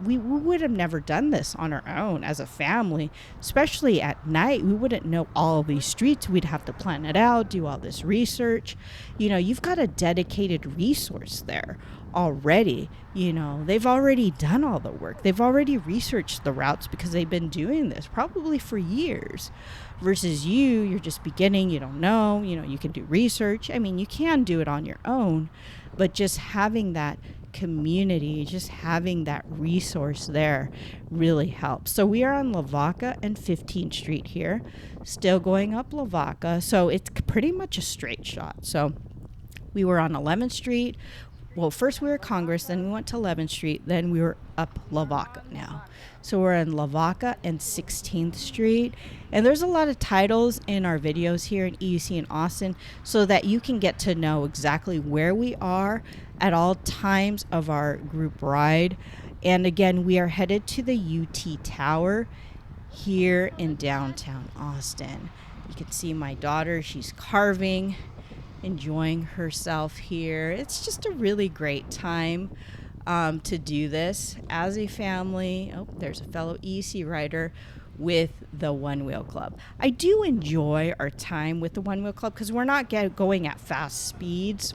we would have never done this on our own as a family, especially at night. We wouldn't know all of these streets. We'd have to plan it out, do all this research. You've got a dedicated resource there already. They've already done all the work. They've already researched the routes because they've been doing this probably for years, versus you're just beginning. You don't know, you can do research. I mean, you can do it on your own, but just having that community, just having that resource there really helps. So we are on Lavaca and 15th Street here, still going up Lavaca. So it's pretty much a straight shot. So we were on 11th Street. Well, first we were Congress, then we went to 11th Street, then we were up Lavaca now. So we're in Lavaca and 16th Street. And there's a lot of titles in our videos here in EUC in Austin so that you can get to know exactly where we are at all times of our group ride. And again, we are headed to the UT Tower here in downtown Austin. You can see my daughter, she's carving, enjoying herself here. It's just a really great time to do this as a family. Oh, there's a fellow EC rider with the Onewheel Club. I do enjoy our time with the Onewheel Club because we're not going at fast speeds.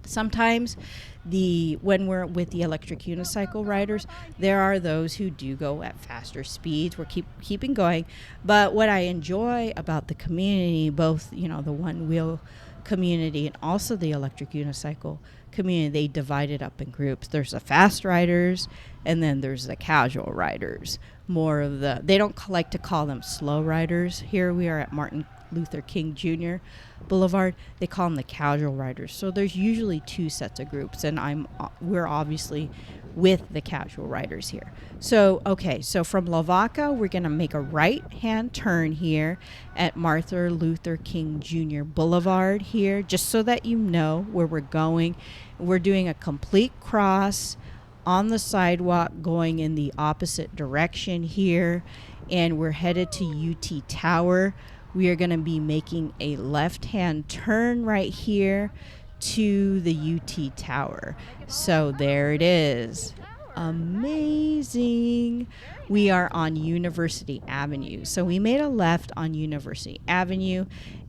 Sometimes when we're with the electric unicycle riders, there are those who do go at faster speeds. We're keeping going. But what I enjoy about the community, both, the Onewheel community and also the electric unicycle community, they divide it up in groups. There's the fast riders and then there's the casual riders. They don't like to call them slow riders. Here we are at Martin Luther King Jr. Boulevard. They call them the casual riders. So there's usually two sets of groups, and we're obviously with the casual riders here. So from Lavaca, we're going to make a right-hand turn here at Martin Luther King Jr. Boulevard here, just so that you know where we're going. We're doing a complete cross on the sidewalk going in the opposite direction here, and we're headed to UT Tower. We are going to be making a left-hand turn right here to the UT Tower. So there it is. Amazing. We are on University Avenue. So we made a left on University Avenue,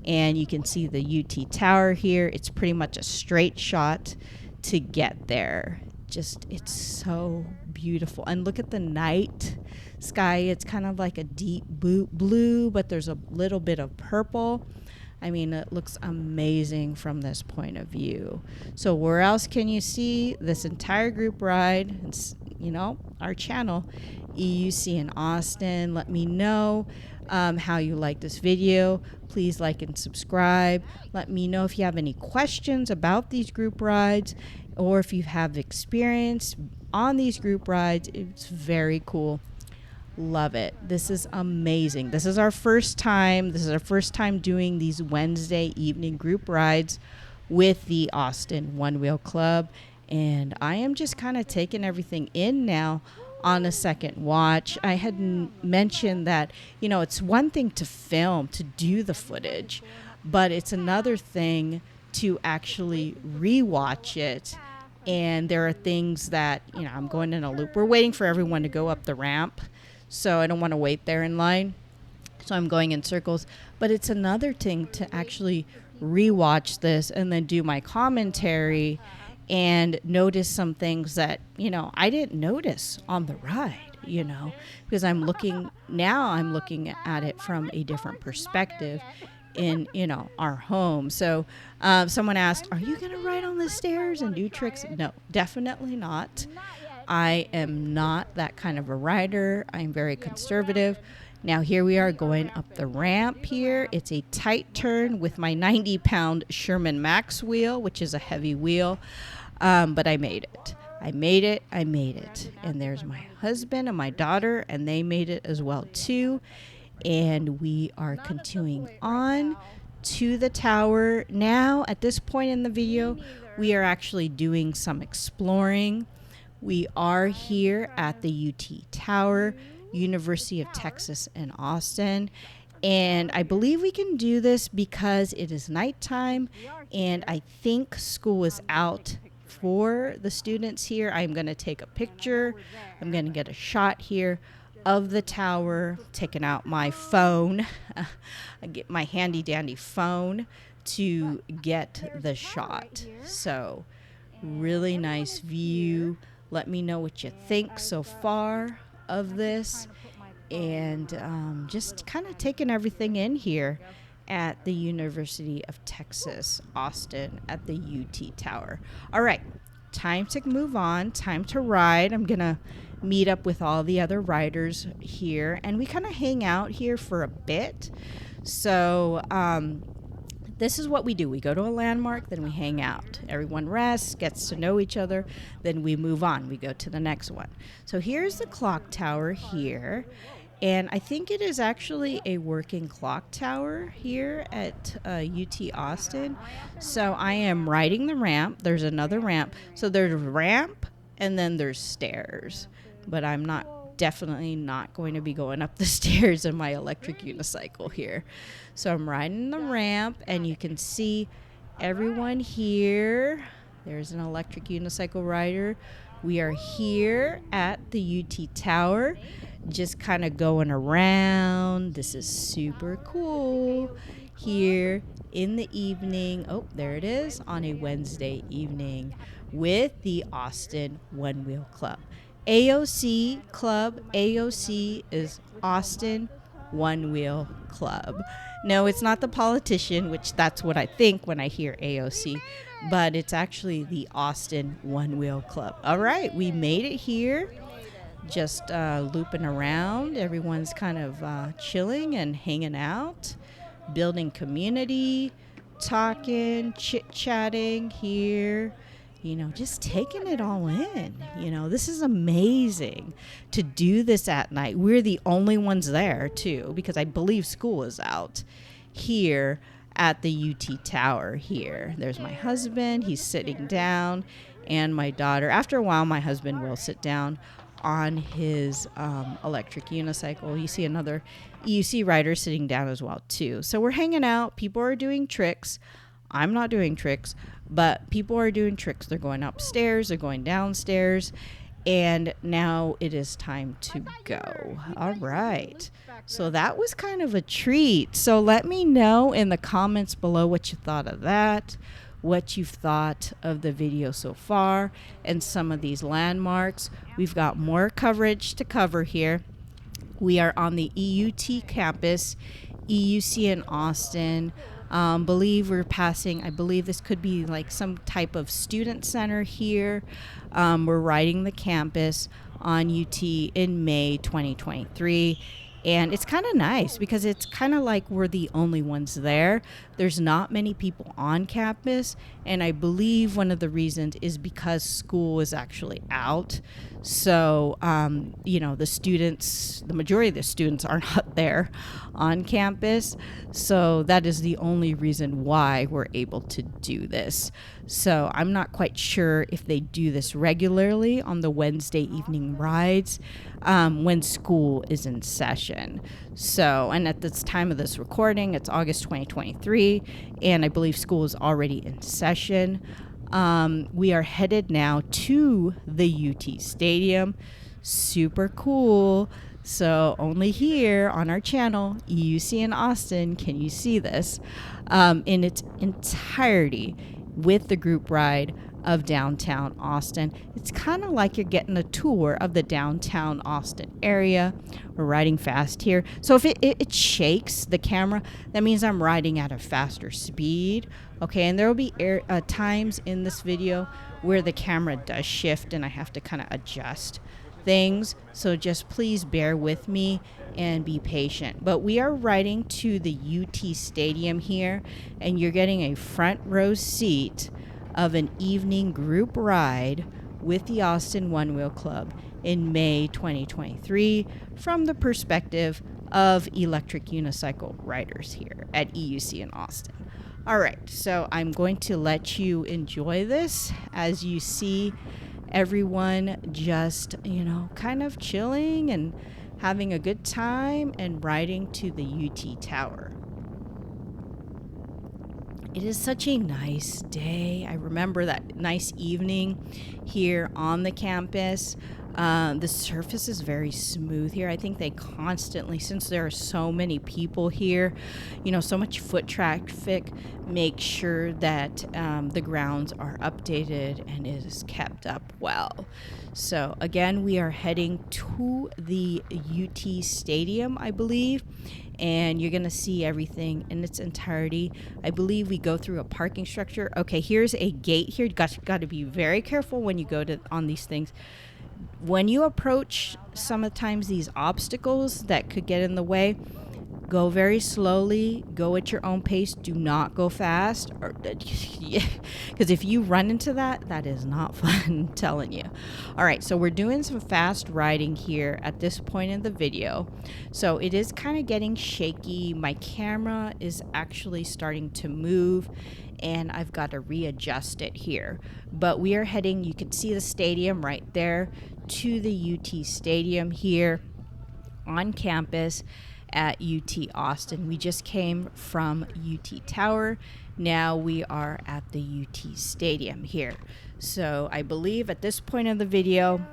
and you can see the UT Tower here. It's pretty much a straight shot to get there. It's so beautiful. And look at the night sky. It's kind of like a deep blue, but there's a little bit of purple. I mean, it looks amazing from this point of view. So where else can you see this entire group ride? It's, our channel, EUC in Austin. Let me know how you like this video. Please like and subscribe. Let me know if you have any questions about these group rides, or if you have experience on these group rides. It's very cool. Love it. This is amazing. This is our first time. This is our first time doing these Wednesday evening group rides with the Austin Onewheel Club. And I am just kind of taking everything in now on a second watch. I had mentioned that, it's one thing to film, to do the footage, but it's another thing to actually rewatch it. And there are things that, I'm going in a loop. We're waiting for everyone to go up the ramp, so I don't want to wait there in line. So I'm going in circles. But it's another thing to actually rewatch this and then do my commentary and notice some things that, I didn't notice on the ride, because I'm looking at it from a different perspective in, our home. So someone asked, are you going to ride on the stairs and do tricks? No, definitely not. I am not that kind of a rider. I'm very conservative. Now here we are going up the ramp here. It's a tight turn with my 90-pound Sherman Max wheel, which is a heavy wheel. But I made it. I made it. And there's my husband and my daughter, and they made it as well too. And we are continuing on to the tower. Now, at this point in the video, we are actually doing some exploring. We are here at the UT Tower, University of Texas in Austin. And I believe we can do this because it is nighttime, and I think school is out for the students here. I'm going to take a picture. I'm going to get a shot here of the tower, taking out my phone. I get my handy dandy phone to get the shot. So really nice view. Let me know what you think so far of this, and just kind of taking everything in here at the University of Texas, Austin, at the UT Tower. All right, time to move on, time to ride. I'm gonna meet up with all the other riders here, and we kind of hang out here for a bit. So this is what we do. We go to a landmark, then we hang out. Everyone rests, gets to know each other, then we move on. We go to the next one. So here's the clock tower here. And I think it is actually a working clock tower here at UT Austin. So I am riding the ramp. There's another ramp. So there's a ramp and then there's stairs. But I'm definitely not going to be going up the stairs in my electric unicycle here. So I'm riding the ramp, and you can see everyone here. There's an electric unicycle rider. We are here at the UT Tower, just kind of going around. This is super cool here in the evening. Oh, there it is, on a Wednesday evening with the Austin Onewheel Club. AOC Club. AOC is Austin Onewheel Club. No, it's not the politician, which that's what I think when I hear AOC, but it's actually the Austin Onewheel Club. All right, we made it here. Just looping around. Everyone's kind of chilling and hanging out, building community, talking, chit-chatting here. Just taking it all in. This is amazing to do this at night. We're the only ones there, too, because I believe school is out here at the UT Tower here. There's my husband. He's sitting down, and my daughter. After a while, my husband will sit down on his electric unicycle. You see another EUC rider sitting down as well, too. So we're hanging out. People are doing tricks. I'm not doing tricks, but people are doing tricks. They're going upstairs, they're going downstairs, and now it is time to go. All right. So that was kind of a treat. So let me know in the comments below what you thought of that. what you've thought of the video so far and some of these landmarks. We've got more coverage to cover here. We are on the EUT campus, EUC in Austin. Believe we're passing, I believe this could be like some type of student center here. We're riding the campus on UT in May 2023. And it's kind of nice because it's kind of like we're the only ones there. There's not many people on campus. And I believe one of the reasons is because school is actually out. So, the students, the majority of the students are not there on campus. So that is the only reason why we're able to do this. So I'm not quite sure if they do this regularly on the Wednesday evening rides when school is in session. So, and at this time of this recording, it's August 2023, and I believe school is already in session. We are headed now to the UT Stadium. Super cool. So only here on our channel, EUC in Austin, can you see this in its entirety with the group ride of downtown Austin. It's kind of like you're getting a tour of the downtown Austin area. We're riding fast here. So if it shakes the camera, that means I'm riding at a faster speed. Okay, and there will be times in this video where the camera does shift and I have to kind of adjust things. So just please bear with me and be patient. But we are riding to the UT Stadium here, and you're getting a front row seat of an evening group ride with the Austin Onewheel Club in May 2023 from the perspective of electric unicycle riders here at EUC in Austin. All right, so I'm going to let you enjoy this as you see everyone just, kind of chilling and having a good time and riding to the UT Tower. It is such a nice day. I remember that nice evening here on the campus. The surface is very smooth here. I think they constantly, since there are so many people here, so much foot traffic, make sure that the grounds are updated and it is kept up well. So again, we are heading to the UT Stadium, I believe, and you're going to see everything in its entirety. I believe we go through a parking structure. Okay, here's a gate here. You got to be very careful when you go on these things. When you approach sometimes these obstacles that could get in the way, go very slowly, go at your own pace, do not go fast, because if you run into that is not fun, I'm telling you. All right, so we're doing some fast riding here at this point in the video. So it is kind of getting shaky. My camera is actually starting to move, and I've got to readjust it here. But we are heading, you can see the stadium right there, to the UT Stadium here on campus at UT Austin. We just came from UT Tower. Now we are at the UT Stadium here. So I believe at this point of the video,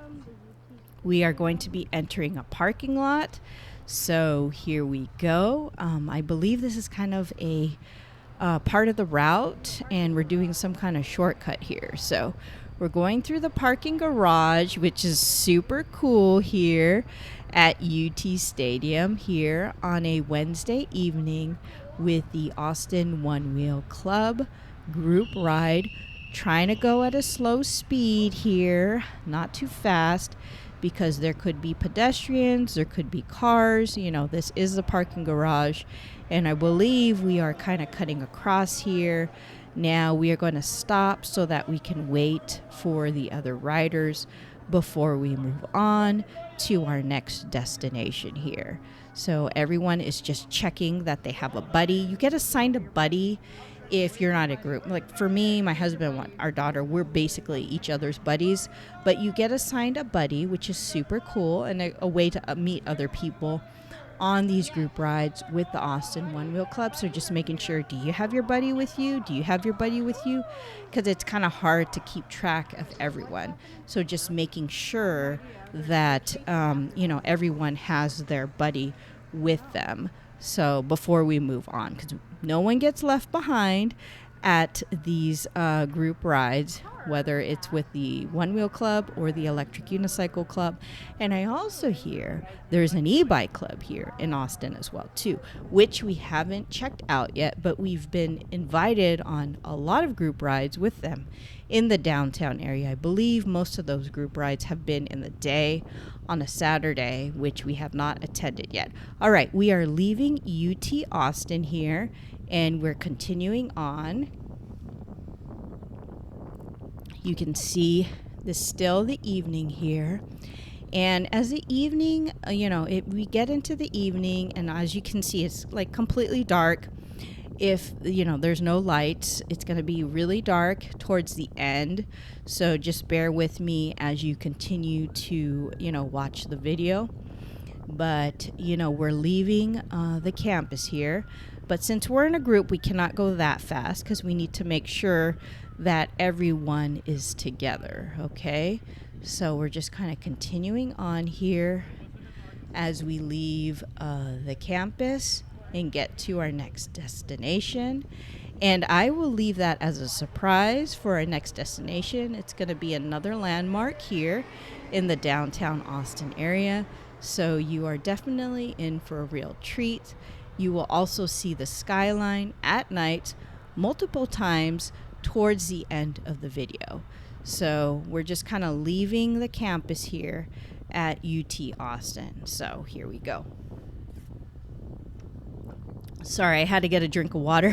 we are going to be entering a parking lot. So here we go. I believe this is kind of a part of the route, and we're doing some kind of shortcut here. So we're going through the parking garage, which is super cool here at UT Stadium here on a Wednesday evening with the Austin Onewheel Club group ride. Trying to go at a slow speed here, not too fast, because there could be pedestrians, there could be cars. This is the parking garage, and I believe we are kind of cutting across here. Now we are going to stop so that we can wait for the other riders before we move on to our next destination here. So everyone is just checking that they have a buddy. You get assigned a buddy if you're not a group. Like for me, my husband, our daughter, we're basically each other's buddies, but you get assigned a buddy, which is super cool, and a way to meet other people on these group rides with the Austin Onewheel Club. So just making sure, do you have your buddy with you? Do you have your buddy with you? Because it's kind of hard to keep track of everyone. So just making sure that, everyone has their buddy with them. So before we move on, because no one gets left behind. at these group rides, whether it's with the One Wheel Club or the Electric Unicycle Club. And I also hear there's an e-bike club here in Austin as well too, which we haven't checked out yet, but we've been invited on a lot of group rides with them in the downtown area. I believe most of those group rides have been in the day on a Saturday, which we have not attended yet. All right, we are leaving UT Austin here, and we're continuing on. You can see this still the evening here. And as the evening, we get into the evening, and as you can see, it's like completely dark. If, there's no lights, it's going to be really dark towards the end. So just bear with me as you continue to, watch the video. But, we're leaving the campus here. But since we're in a group, we cannot go that fast because we need to make sure that everyone is together, okay? So we're just kind of continuing on here as we leave the campus and get to our next destination. And I will leave that as a surprise for our next destination. It's going to be another landmark here in the downtown Austin area. So you are definitely in for a real treat. You will also see the skyline at night multiple times towards the end of the video. So we're just kind of leaving the campus here at UT Austin. So here we go. Sorry, I had to get a drink of water.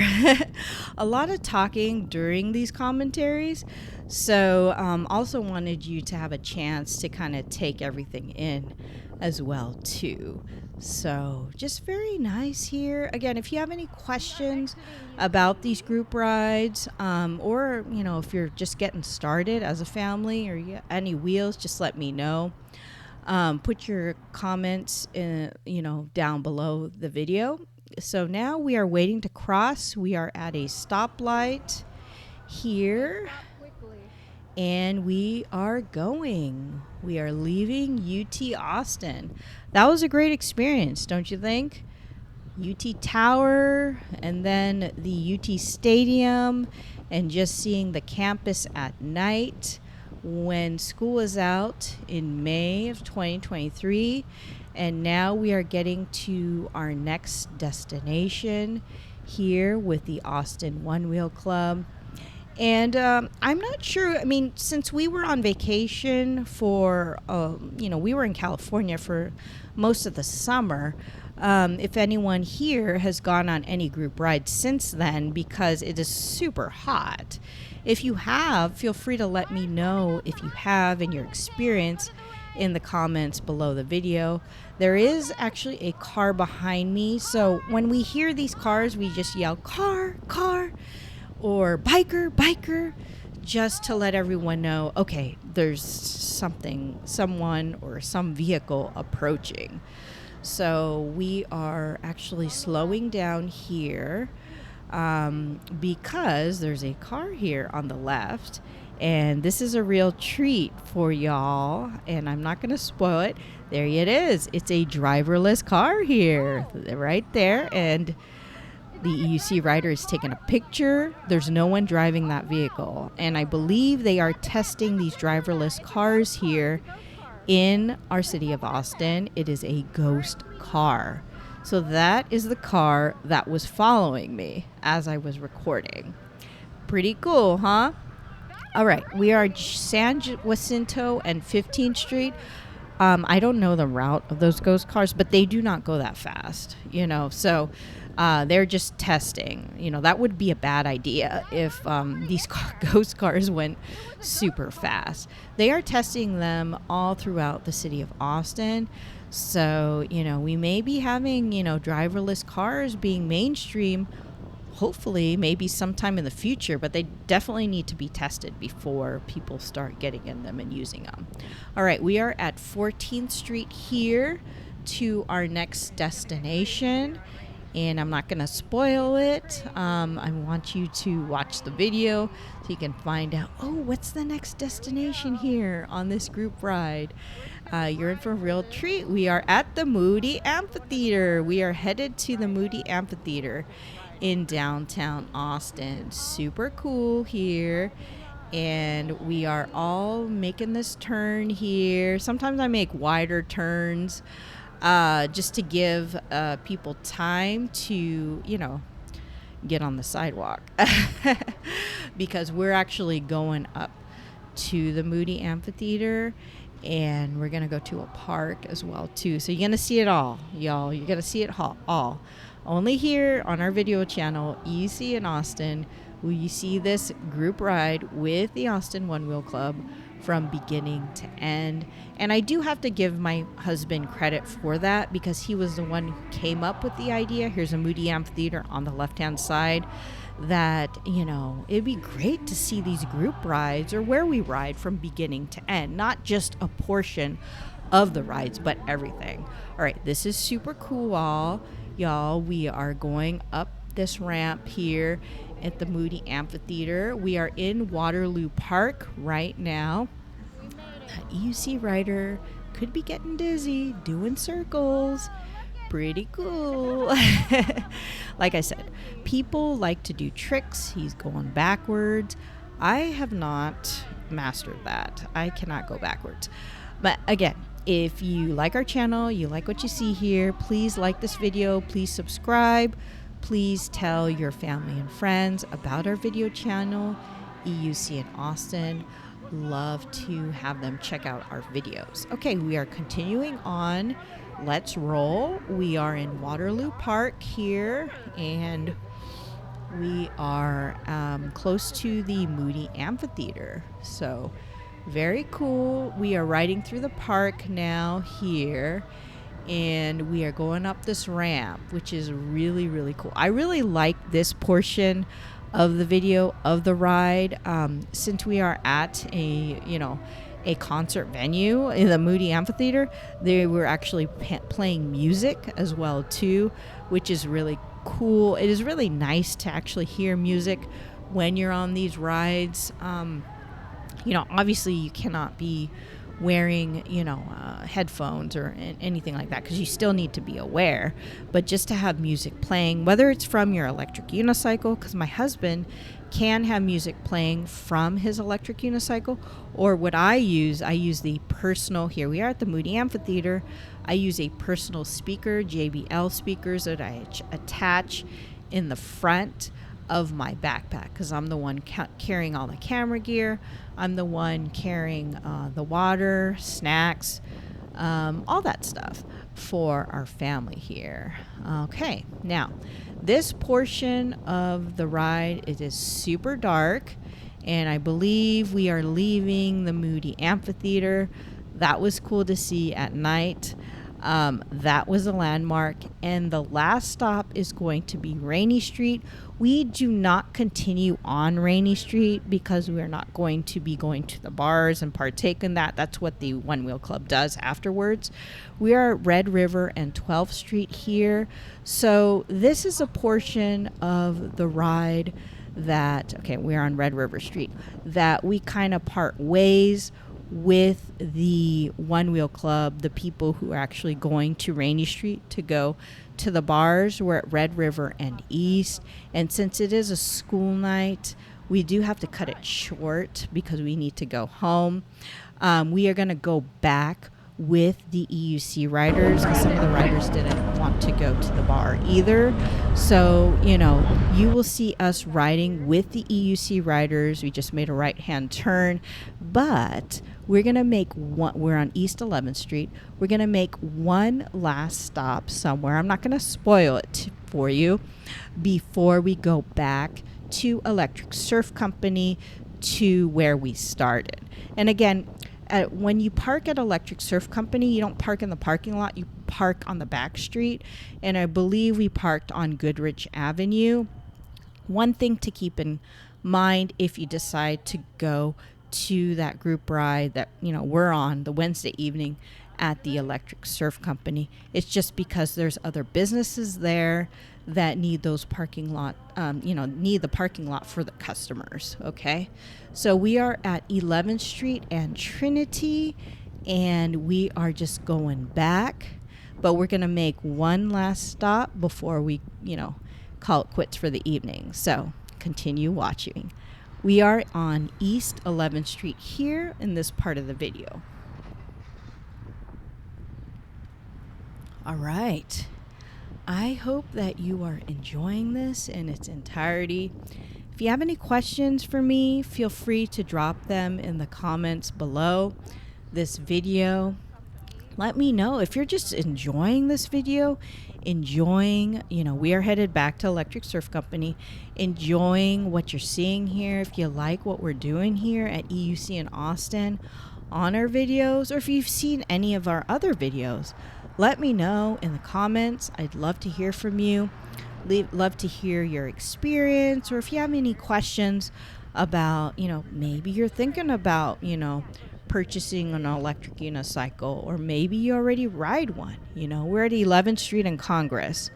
A lot of talking during these commentaries. So also wanted you to have a chance to kind of take everything in as well too. So just very nice here. Again, if you have any questions about these group rides, or if you're just getting started as a family, or you any wheels, just let me know. Put your comments down below the video. So now we are waiting to cross. We are at a stoplight here, and we are going. We are leaving UT Austin. That was a great experience, don't you think? UT Tower, and then the UT Stadium, and just seeing the campus at night when school was out in May of 2023. And now we are getting to our next destination here with the Austin Onewheel Club. And I'm not sure, since we were on vacation for, we were in California for most of the summer, if anyone here has gone on any group rides since then, because it is super hot. If you have, feel free to let me know if you have and your experience in the comments below the video. There is actually a car behind me, so when we hear these cars, we just yell car, car, or biker, biker, just to let everyone know, okay, there's someone or some vehicle approaching. So we are actually slowing down here because there's a car here on the left. And this is a real treat for y'all, and I'm not going to spoil it. There it is. It's a driverless car here, right there. And the EUC rider is taking a picture. There's no one driving that vehicle. And I believe they are testing these driverless cars here in our city of Austin. It is a ghost car. So that is the car that was following me as I was recording. Pretty cool, huh? All right, we are San Jacinto and 15th Street. I don't know the route of those ghost cars, but they do not go that fast, so they're just testing. That would be a bad idea if these ghost cars went super fast. They are testing them all throughout the city of Austin. So, we may be having, driverless cars being mainstream, hopefully maybe sometime in the future, but they definitely need to be tested before people start getting in them and using them. All right, we are at 14th Street here to our next destination, and I'm not going to spoil it. I want you to watch the video so you can find out, what's the next destination here on this group ride. You're in for a real treat. We are at the Moody Amphitheater. We are headed to the Moody Amphitheater. in downtown Austin. Super cool here. And we are all making this turn here. Sometimes I make wider turns just to give people time to, get on the sidewalk. Because we're actually going up to the Moody Amphitheater, and we're going to go to a park as well, too. So you're going to see it all, y'all. You're going to see it all. Only here on our video channel, EUC in Austin, will you see this group ride with the Austin Onewheel Club from beginning to end. And I do have to give my husband credit for that, because he was the one who came up with the idea. Here's a Moody Amphitheater on the left-hand side. That, it'd be great to see these group rides, or where we ride from beginning to end, not just a portion of the rides, but everything. All right, this is super cool, y'all. We are going up this ramp here at the Moody Amphitheater. We are in Waterloo Park right now. That EUC rider could be getting dizzy, doing circles. Pretty cool. Like I said, people like to do tricks. He's going backwards. I have not mastered that. I cannot go backwards. But again, if you like our channel, you like what you see here, please like this video. Please subscribe. Please tell your family and friends about our video channel, EUC in Austin. Love to have them check out our videos. Okay, we are continuing on. Let's roll. We are in Waterloo Park here, and we are close to the Moody Amphitheater. So very cool. We are riding through the park now here, and we are going up this ramp, which is really, really cool. I really like this portion of the video of the ride, since we are at a concert venue in the Moody Amphitheater. They were actually playing music as well too, which is really cool. It is really nice to actually hear music when you're on these rides. Obviously you cannot be wearing headphones or anything like that, because you still need to be aware, but just to have music playing, whether it's from your electric unicycle, because my husband can have music playing from his electric unicycle, or what I use the personal. Here we are at the Moody Amphitheater. I use a personal speaker, JBL speakers, that I attach in the front of my backpack, because I'm the one carrying all the camera gear. I'm the one carrying the water, snacks, all that stuff for our family here. Okay, now this portion of the ride, it is super dark, and I believe we are leaving the Moody Amphitheater. That was cool to see at night. That was a landmark, and the last stop is going to be Rainy Street. We do not continue on Rainy Street, because we are not going to be going to the bars and partake in that. That's what the Onewheel Club does afterwards. We are at Red River and 12th Street here. So this is a portion of the ride we're on Red River Street, that we kind of part ways with the Onewheel Club, the people who are actually going to Rainy Street to go to the bars. We're at Red River and East, and since it is a school night, we do have to cut it short because we need to go home. We are going to go back with the EUC riders, because some of the riders didn't want to go to the bar either. So, you will see us riding with the EUC riders. We just made a right-hand turn, but we're going to we're on East 11th Street. We're going to make one last stop somewhere. I'm not going to spoil it for you before we go back to Electric Surf Company, to where we started. And again, when you park at Electric Surf Company, you don't park in the parking lot, you park on the back street. And I believe we parked on Goodrich Avenue. One thing to keep in mind if you decide to go to that group ride that we're on the Wednesday evening at the Electric Surf Company, it's just because there's other businesses there that need those parking lot, need the parking lot for the customers. Okay, so we are at 11th Street and Trinity, and we are just going back, but we're gonna make one last stop before we, call it quits for the evening. So continue watching. We are on East 11th Street here in this part of the video. All right. I hope that you are enjoying this in its entirety. If you have any questions for me, feel free to drop them in the comments below this video. Let me know if you're just enjoying this video, we are headed back to Electric Surf Company, enjoying what you're seeing here. If you like what we're doing here at EUC in Austin on our videos, or if you've seen any of our other videos, let me know in the comments. I'd love to hear from you. Love to hear your experience, or if you have any questions about, maybe you're thinking about, purchasing an electric unicycle, or maybe you already ride one. We're at 11th Street in Congress.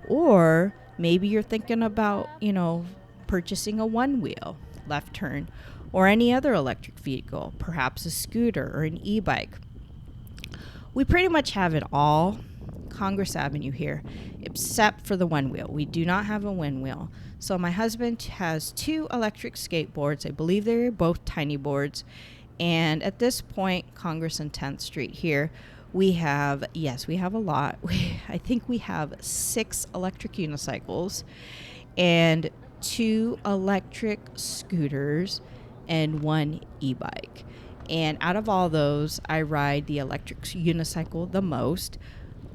Or maybe you're thinking about, purchasing a one wheel left turn or any other electric vehicle, perhaps a scooter or an e-bike. We pretty much have it all, Congress Avenue here, except for the one wheel. We do not have a one wheel. So my husband has 2 electric skateboards. I believe they're both tiny boards. And at this point, Congress and 10th Street here, we have a lot. I think we have 6 electric unicycles and 2 electric scooters and 1 e-bike. And out of all those, I ride the electric unicycle the most.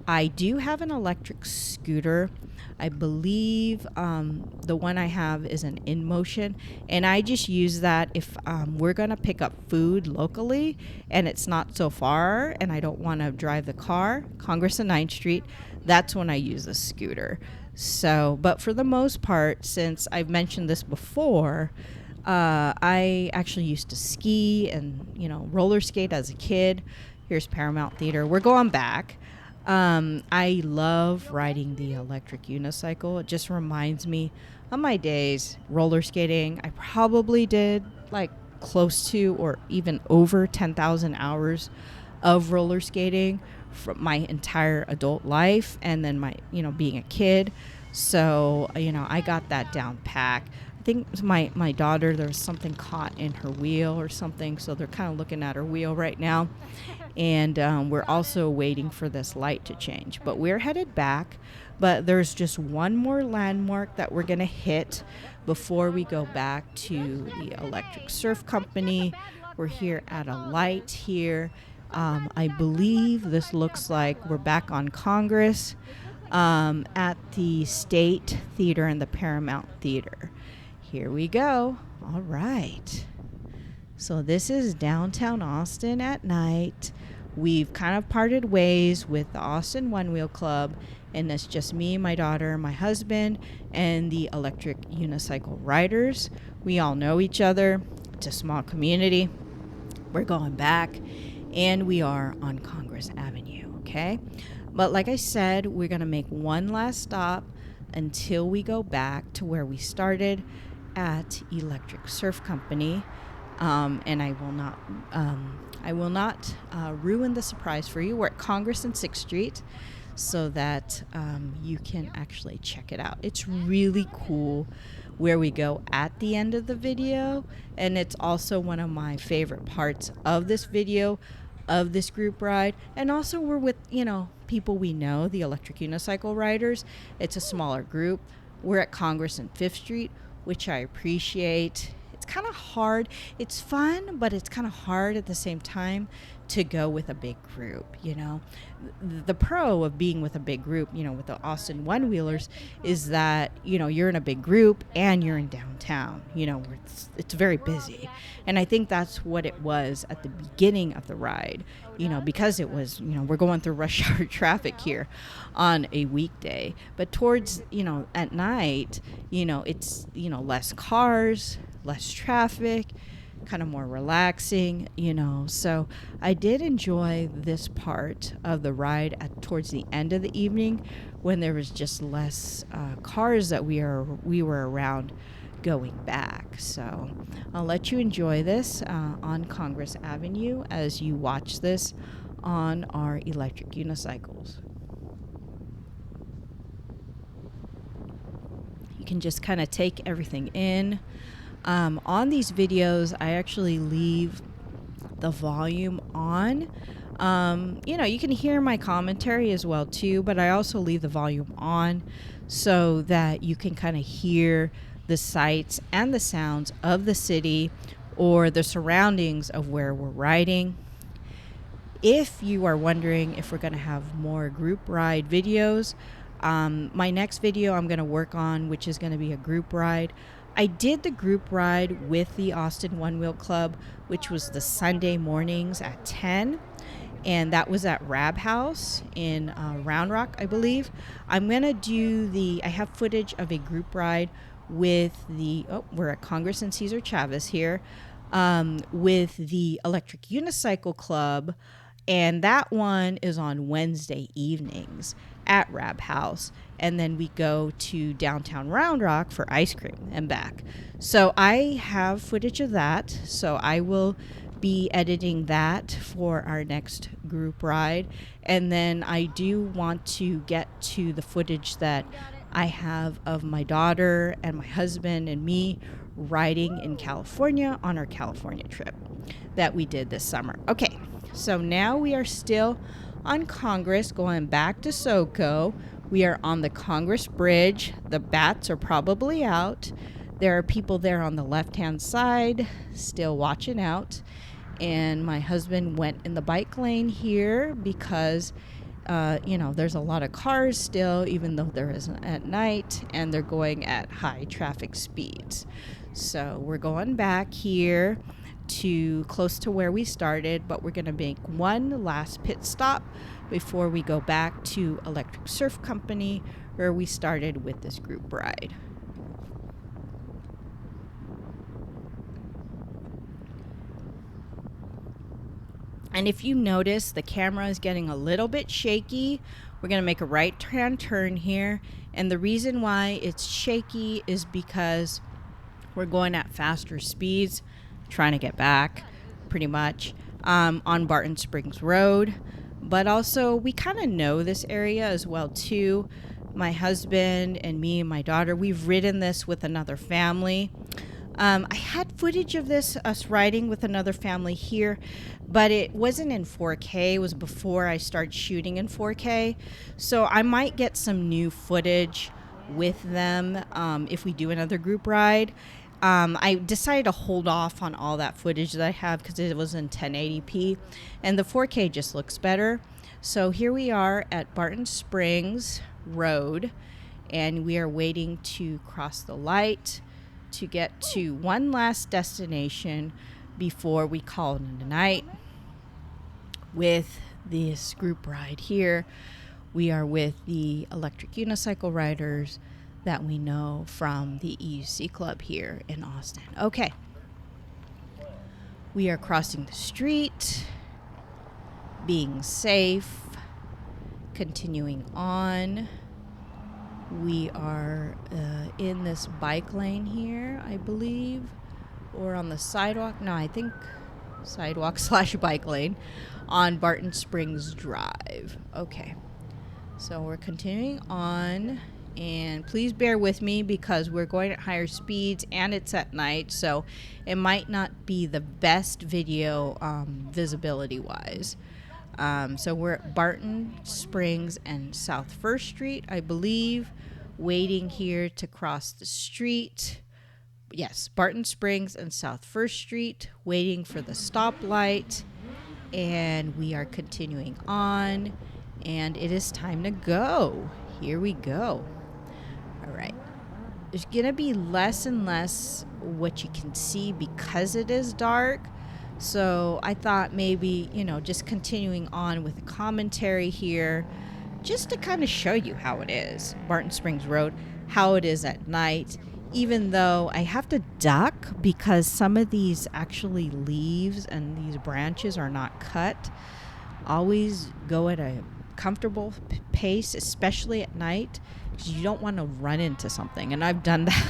I do have an electric scooter. I believe the one I have is an InMotion, and I just use that if we're going to pick up food locally and it's not so far and I don't want to drive the car, Congress and 9th Street, that's when I use a scooter. So, but for the most part, since I've mentioned this before, I actually used to ski and, roller skate as a kid. Here's Paramount Theater. We're going back. I love riding the electric unicycle. It just reminds me of my days roller skating. I probably did like close to or even over 10,000 hours of roller skating from my entire adult life, and then my, being a kid. So, I got that down pat. I think my daughter, there was something caught in her wheel or something, so they're kind of looking at her wheel right now. And we're also waiting for this light to change. But we're headed back. But there's just one more landmark that we're going to hit before we go back to the Electric Surf Company. We're here at a light here. I believe this looks like we're back on Congress at the State Theater and the Paramount Theater. Here we go. All right. So this is downtown Austin at night. We've kind of parted ways with the Austin Onewheel Club, and it's just me, my daughter, my husband, and the electric unicycle riders. We all know each other. It's a small community. We're going back, and we are on Congress Avenue, okay? But like I said, we're going to make one last stop until we go back to where we started at Electric Surf Company. And I will not ruin the surprise for you. We're at Congress and 6th Street so that you can actually check it out. It's really cool where we go at the end of the video, and it's also one of my favorite parts of this video, of this group ride. And also we're with, people we know, the electric unicycle riders. It's a smaller group. We're at Congress and 5th Street, which I appreciate. It's kind of hard. It's fun, but it's kind of hard at the same time to go with a big group, The pro of being with a big group, with the Austin One-Wheelers is that, you're in a big group and you're in downtown, where it's very busy. And I think that's what it was at the beginning of the ride, because it was, we're going through rush hour traffic here on a weekday. But towards, at night, it's, less cars, less traffic, kind of more relaxing, So I did enjoy this part of the ride towards the end of the evening when there was just less cars that we were around going back. So I'll let you enjoy this on Congress Avenue as you watch this on our electric unicycles. can just kind of take everything in. On these videos, I actually leave the volume on. You can hear my commentary as well too, but I also leave the volume on so that you can kind of hear the sights and the sounds of the city or the surroundings of where we're riding. If you are wondering if we're going to have more group ride videos, my next video I'm going to work on, which is going to be a group ride. I did the group ride with the Austin Onewheel Club, which was the Sunday mornings at 10. And that was at Rab House in Round Rock, I believe. I'm going to do I have footage of a group ride with we're at Congress and Cesar Chavez here, with the Electric Unicycle Club. And that one is on Wednesday evenings at Rab House. And then we go to downtown Round Rock for ice cream and back. So I have footage of that. So I will be editing that for our next group ride. And then I do want to get to the footage that I have of my daughter and my husband and me riding in California on our California trip that we did this summer. Okay, so now we are still on Congress going back to SoCo. We are on the Congress Bridge. The bats are probably out. There are people there on the left-hand side still watching out. And my husband went in the bike lane here because, there's a lot of cars still, even though there isn't at night, and they're going at high traffic speeds. So we're going back here to close to where we started, but we're going to make one last pit stop before we go back to Electric Surf Company, where we started with this group ride. And if you notice, the camera is getting a little bit shaky. We're going to make a right-hand turn here. And the reason why it's shaky is because we're going at faster speeds, trying to get back, pretty much, on Barton Springs Road. But also, we kind of know this area as well, too. My husband and me and my daughter, we've ridden this with another family. I had footage of us riding with another family here, but it wasn't in 4K. It was before I started shooting in 4K. So I might get some new footage with them if we do another group ride. I decided to hold off on all that footage that I have because it was in 1080p, and the 4K just looks better. So here we are at Barton Springs Road, and we are waiting to cross the light to get to one last destination before we call it a night with this group ride here. We are with the electric unicycle riders that we know from the EUC club here in Austin. Okay. We are crossing the street, being safe, continuing on. We are in this bike lane here, I believe, or on the sidewalk. No, I think sidewalk / bike lane on Barton Springs Drive. Okay, so we're continuing on, and please bear with me because we're going at higher speeds and it's at night, so it might not be the best video visibility wise. So we're at Barton Springs and South First Street, I believe, waiting here to cross the street. Yes, Barton Springs and South First Street, waiting for the stoplight. And we are continuing on, and it is time to go. Here we go. All right. There's going to be less and less what you can see because it is dark. So I thought maybe, just continuing on with the commentary here, just to kind of show you how it is, Barton Springs Road, how it is at night, even though I have to duck because some of these actually leaves and these branches are not cut. Always go at a comfortable pace, especially at night, because you don't want to run into something. And I've done that.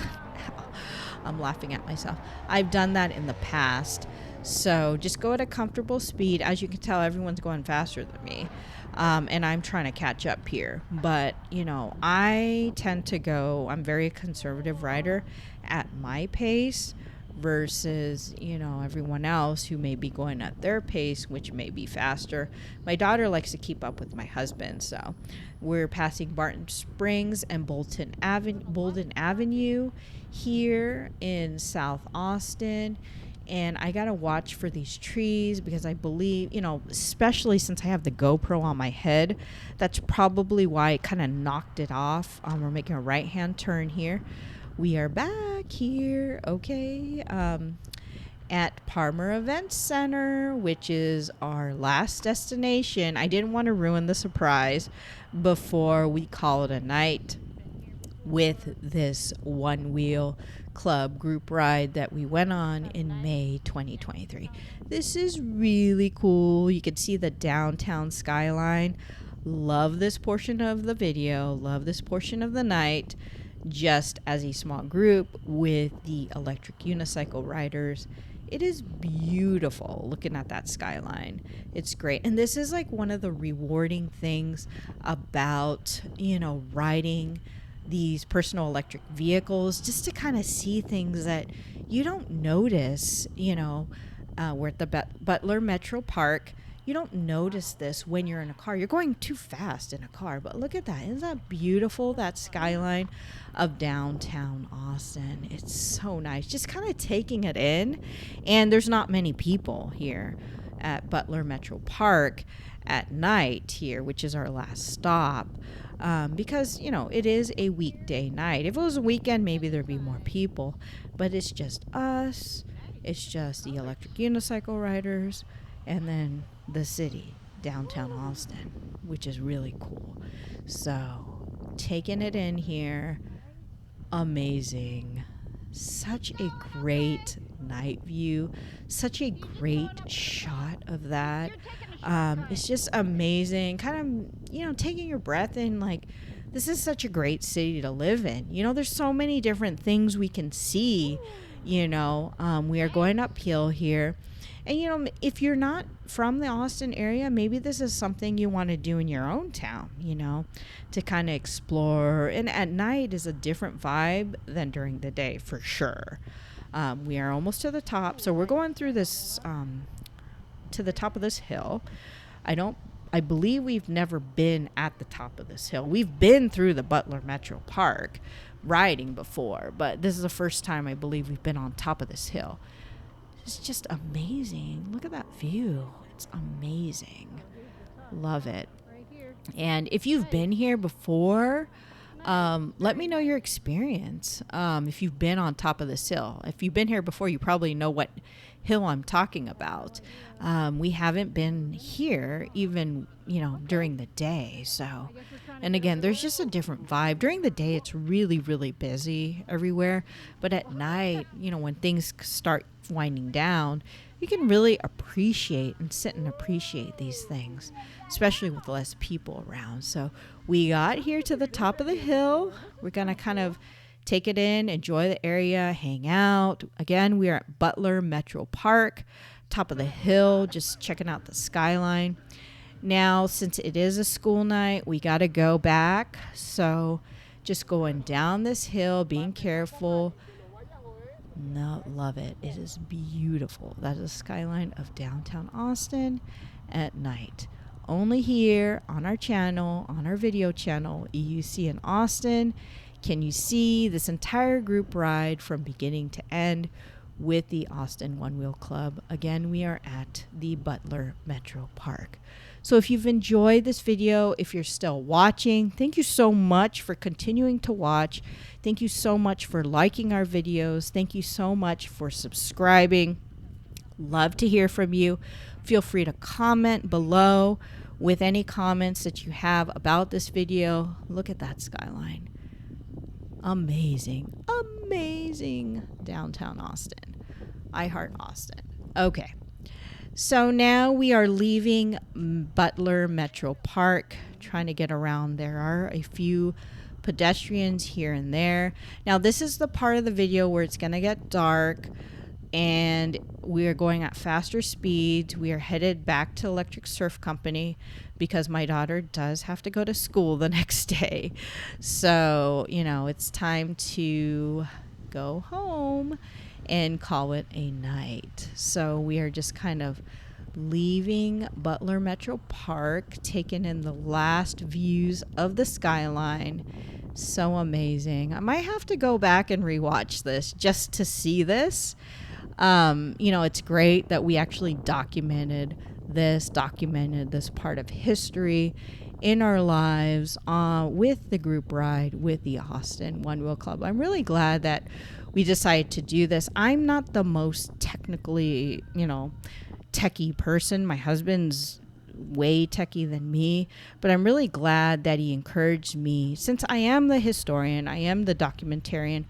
I'm laughing at myself. I've done that in the past. So just go at a comfortable speed. As you can tell, everyone's going faster than me. And I'm trying to catch up here. But, you know, I tend to go, I'm very conservative rider at my pace versus, you know, everyone else who may be going at their pace, which may be faster. My daughter likes to keep up with my husband. So we're passing Barton Springs and Bolden Avenue here in South Austin. And I got to watch for these trees because I believe, you know, especially since I have the GoPro on my head, that's probably why it kind of knocked it off. We're making a right-hand turn here. We are back here, okay, at Palmer Event Center, which is our last destination. I didn't want to ruin the surprise before we call it a night with this Onewheel Club group ride that we went on in May 2023. This is really cool. You can see the downtown skyline. Love this portion of the video. Love this portion of the night. Just as a small group with the electric unicycle riders. It is beautiful looking at that skyline. It's great. And this is like one of the rewarding things about, you know, riding these personal electric vehicles, just to kind of see things that you don't notice. You know, we're at the Butler Metro Park. You don't notice this when you're in a car. You're going too fast in a car, but look at that. Isn't that beautiful, that skyline of downtown Austin? It's so nice. Just kind of taking it in. And there's not many people here at Butler Metro Park at night here, which is our last stop. Because, you know, it is a weekday night. If it was a weekend, maybe there'd be more people. But it's just us. It's just the electric unicycle riders. And then the city, downtown Austin, which is really cool. So, taking it in here. Amazing. Such a great night view. Such a great shot of that. It's just amazing. Kind of, you know, taking your breath in, like, this is such a great city to live in. You know, there's so many different things we can see. You know, we are going uphill here. And, you know, if you're not from the Austin area, maybe this is something you want to do in your own town, you know, to kind of explore. And at night is a different vibe than during the day, for sure. We are almost to the top. So we're going through this, to the top of this hill. I believe we've never been at the top of this hill. We've been through the Butler Metro Park riding before, but this is the first time I believe we've been on top of this hill. It's just amazing. Look at that view. It's amazing. Love it. And if you've been here before, let me know your experience. If you've been on top of this hill. If you've been here before, you probably know what hill I'm talking about. We haven't been here even, you know, during the day. So, and again, there's just a different vibe. During the day, it's really, really busy everywhere. But at night, you know, when things start winding down, you can really appreciate and sit and appreciate these things, especially with less people around. So we got here to the top of the hill. We're going to kind of take it in, enjoy the area, hang out. Again, we are at Butler Metro Park, top of the hill, just checking out the skyline. Now, since it is a school night, we got to go back. So just going down this hill, being careful. No, love it. It is beautiful. That is the skyline of downtown Austin at night. Only here on our channel, on our video channel, EUC in Austin, can you see this entire group ride from beginning to end with the Austin Onewheel Club. Again, we are at the Butler Metro Park. So if you've enjoyed this video, if you're still watching, thank you so much for continuing to watch. Thank you so much for liking our videos. Thank you so much for subscribing. Love to hear from you. Feel free to comment below with any comments that you have about this video. Look at that skyline. Amazing, amazing downtown Austin. I heart Austin. Okay. So now we are leaving Butler Metro Park, trying to get around. There are a few pedestrians here and there. Now this is the part of the video where it's going to get dark, and and we are going at faster speeds. We are headed back to Electric Surf Company because my daughter does have to go to school the next day. So, it's time to go home and call it a night. So we are just kind of leaving Butler Metro Park, taking in the last views of the skyline. So amazing. I might have to go back and rewatch this just to see this. It's great that we actually documented this part of history in our lives with the group ride with the Austin Onewheel Club. I'm really glad that we decided to do this. I'm not the most technically, techie person. My husband's way techie than me, but I'm really glad that he encouraged me, since I am the historian, I am the documentarian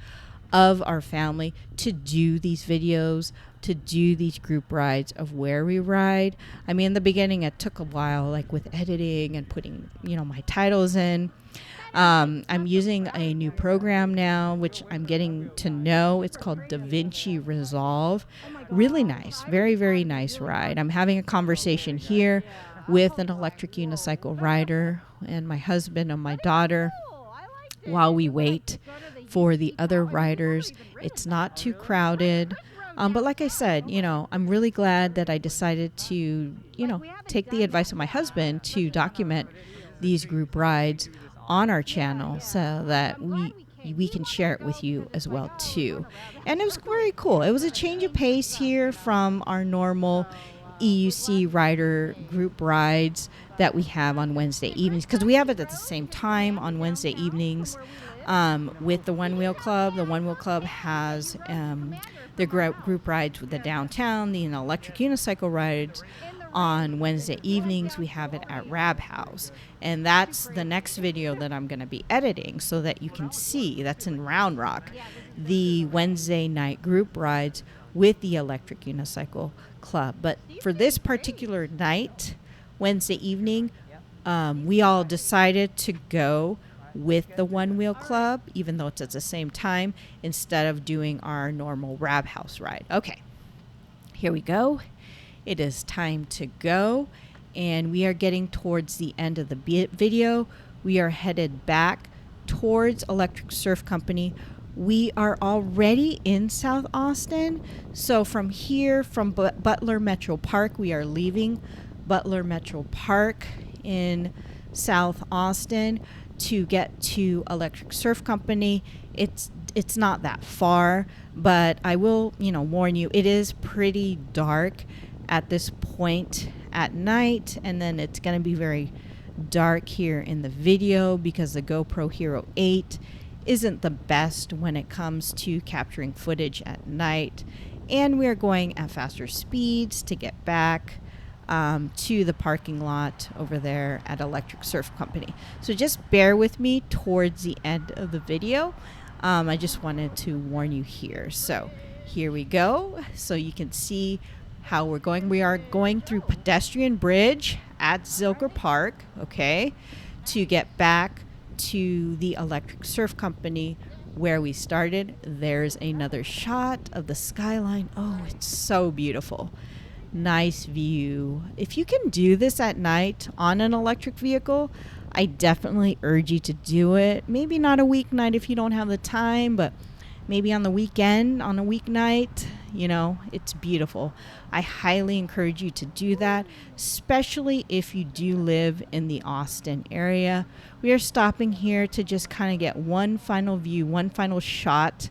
of our family, to do these videos, to do these group rides of where we ride. I mean, in the beginning, it took a while, like with editing and putting, my titles in. I'm using a new program now, which I'm getting to know. It's called DaVinci Resolve. Really nice, very, very nice ride. I'm having a conversation here with an electric unicycle rider and my husband and my daughter while we wait for the other riders. It's not too crowded. But like I said, I'm really glad that I decided to, take the advice of my husband to document these group rides on our channel so that we can share it with you as well too. And it was very cool. It was a change of pace here from our normal EUC rider group rides that we have on Wednesday evenings, because we have it at the same time on Wednesday evenings with the Onewheel Club. The Onewheel Club has their group rides with the downtown, the electric unicycle rides on Wednesday evenings. We have it at Rab House, and that's the next video that I'm going to be editing so that you can see. That's in Round Rock, the Wednesday night group rides with the electric unicycle club. But for this particular night, Wednesday evening, we all decided to go with the Onewheel Club, even though it's at the same time, instead of doing our normal Rab House ride. Okay, here we go. It is time to go, and we are getting towards the end of the video. We are headed back towards Electric Surf Company. We are already in South Austin. So from here, from Butler Metro Park, we are leaving Butler Metro Park in South Austin to get to Electric Surf Company. It's not that far, but I will, warn you, it is pretty dark at this point at night, and then it's going to be very dark here in the video because the GoPro Hero 8 isn't the best when it comes to capturing footage at night, and we're going at faster speeds to get back to the parking lot over there at Electric Surf Company. So just bear with me towards the end of the video. I just wanted to warn you here. So here we go. So you can see how we're going. We are going through pedestrian bridge at Zilker Park, okay, to get back to the Electric Surf Company where we started. There's another shot of the skyline. Oh, it's so beautiful. Nice view. If you can do this at night on an electric vehicle, I definitely urge you to do it. Maybe not a weeknight if you don't have the time, but maybe on the weekend, on a weeknight, it's beautiful. I highly encourage you to do that, especially if you do live in the Austin area. We are stopping here to just kind of get one final view, one final shot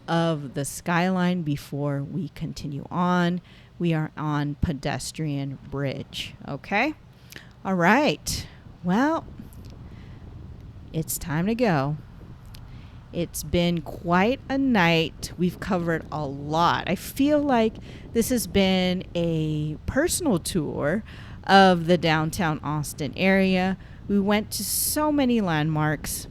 of the skyline before we continue on. We are on pedestrian bridge, okay? All right. Well, it's time to go. It's been quite a night. We've covered a lot. I feel like this has been a personal tour of the downtown Austin area. We went to so many landmarks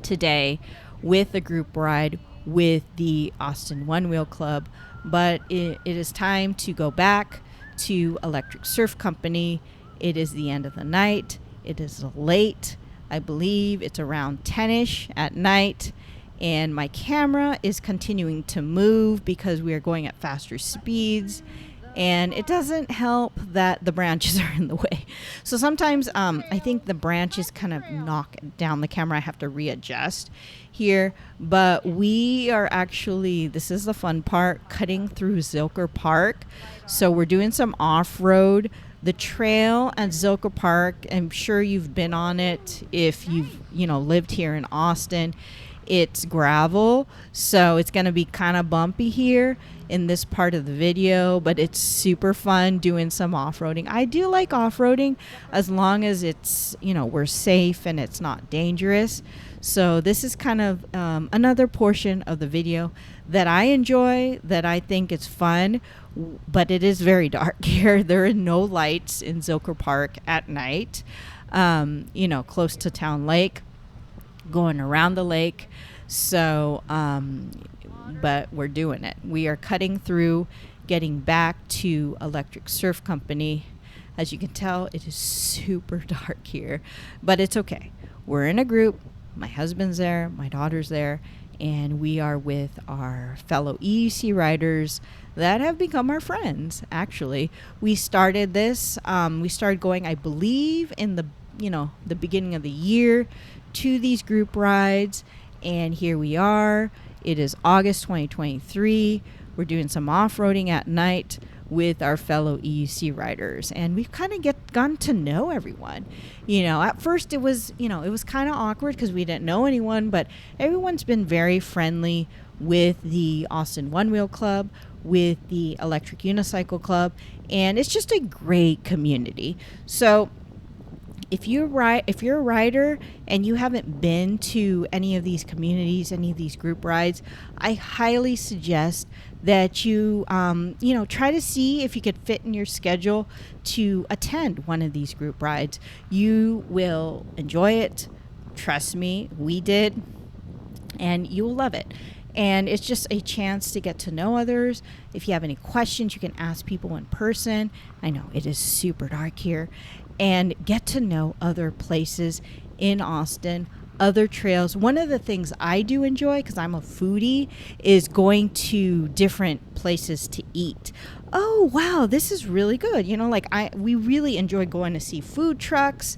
today with a group ride with the Austin Onewheel Club, but it is time to go back to Electric Surf Company. It is the end of the night. It is late. I believe it's around 10-ish at night, and my camera is continuing to move because we are going at faster speeds. And it doesn't help that the branches are in the way. So sometimes I think the branches kind of knock down the camera. I have to readjust here. But we are actually, this is the fun part, cutting through Zilker Park. So we're doing some off-road. The trail at Zilker Park, I'm sure you've been on it if you've, lived here in Austin. It's gravel, so it's going to be kind of bumpy here in this part of the video, but it's super fun doing some off-roading. I do like off-roading as long as it's, we're safe and it's not dangerous. So this is kind of another portion of the video that I enjoy, that I think is fun, but it is very dark here. There are no lights in Zilker Park at night, close to Town Lake, going around the lake. So, but we're doing it. We are cutting through, getting back to Electric Surf Company. As you can tell, it is super dark here, but it's okay. We're in a group. My husband's there, my daughter's there, and we are with our fellow EUC riders that have become our friends. Actually, we started this. We started going, I believe, in the beginning of the year to these group rides, and here we are. It is August 2023. We're doing some off-roading at night with our fellow EUC riders, and we've kind of gotten to know everyone. At first it was kind of awkward because we didn't know anyone, but everyone's been very friendly with the Austin Onewheel Club, with the Electric Unicycle Club, and it's just a great community. So if you're a rider and you haven't been to any of these communities, any of these group rides, I highly suggest that you try to see if you could fit in your schedule to attend one of these group rides. You will enjoy it. Trust me, we did, and you will love it. And it's just a chance to get to know others. If you have any questions, you can ask people in person. I know it is super dark here. And get to know other places in Austin, other trails. One of the things I do enjoy, because I'm a foodie, is going to different places to eat. Oh, wow, this is really good. We really enjoy going to see food trucks.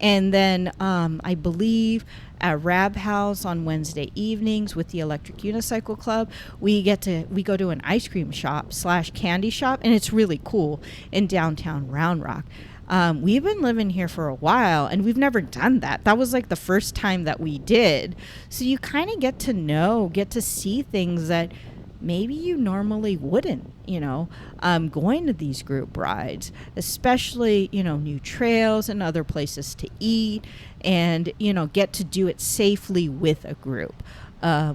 And then I believe at Rab House on Wednesday evenings with the Electric Unicycle Club, we go to an ice cream shop / candy shop, and it's really cool in downtown Round Rock. We've been living here for a while, and we've never done that. That was like the first time that we did. So you kind of get to see things that maybe you normally wouldn't, going to these group rides, especially, new trails and other places to eat, and, get to do it safely with a group,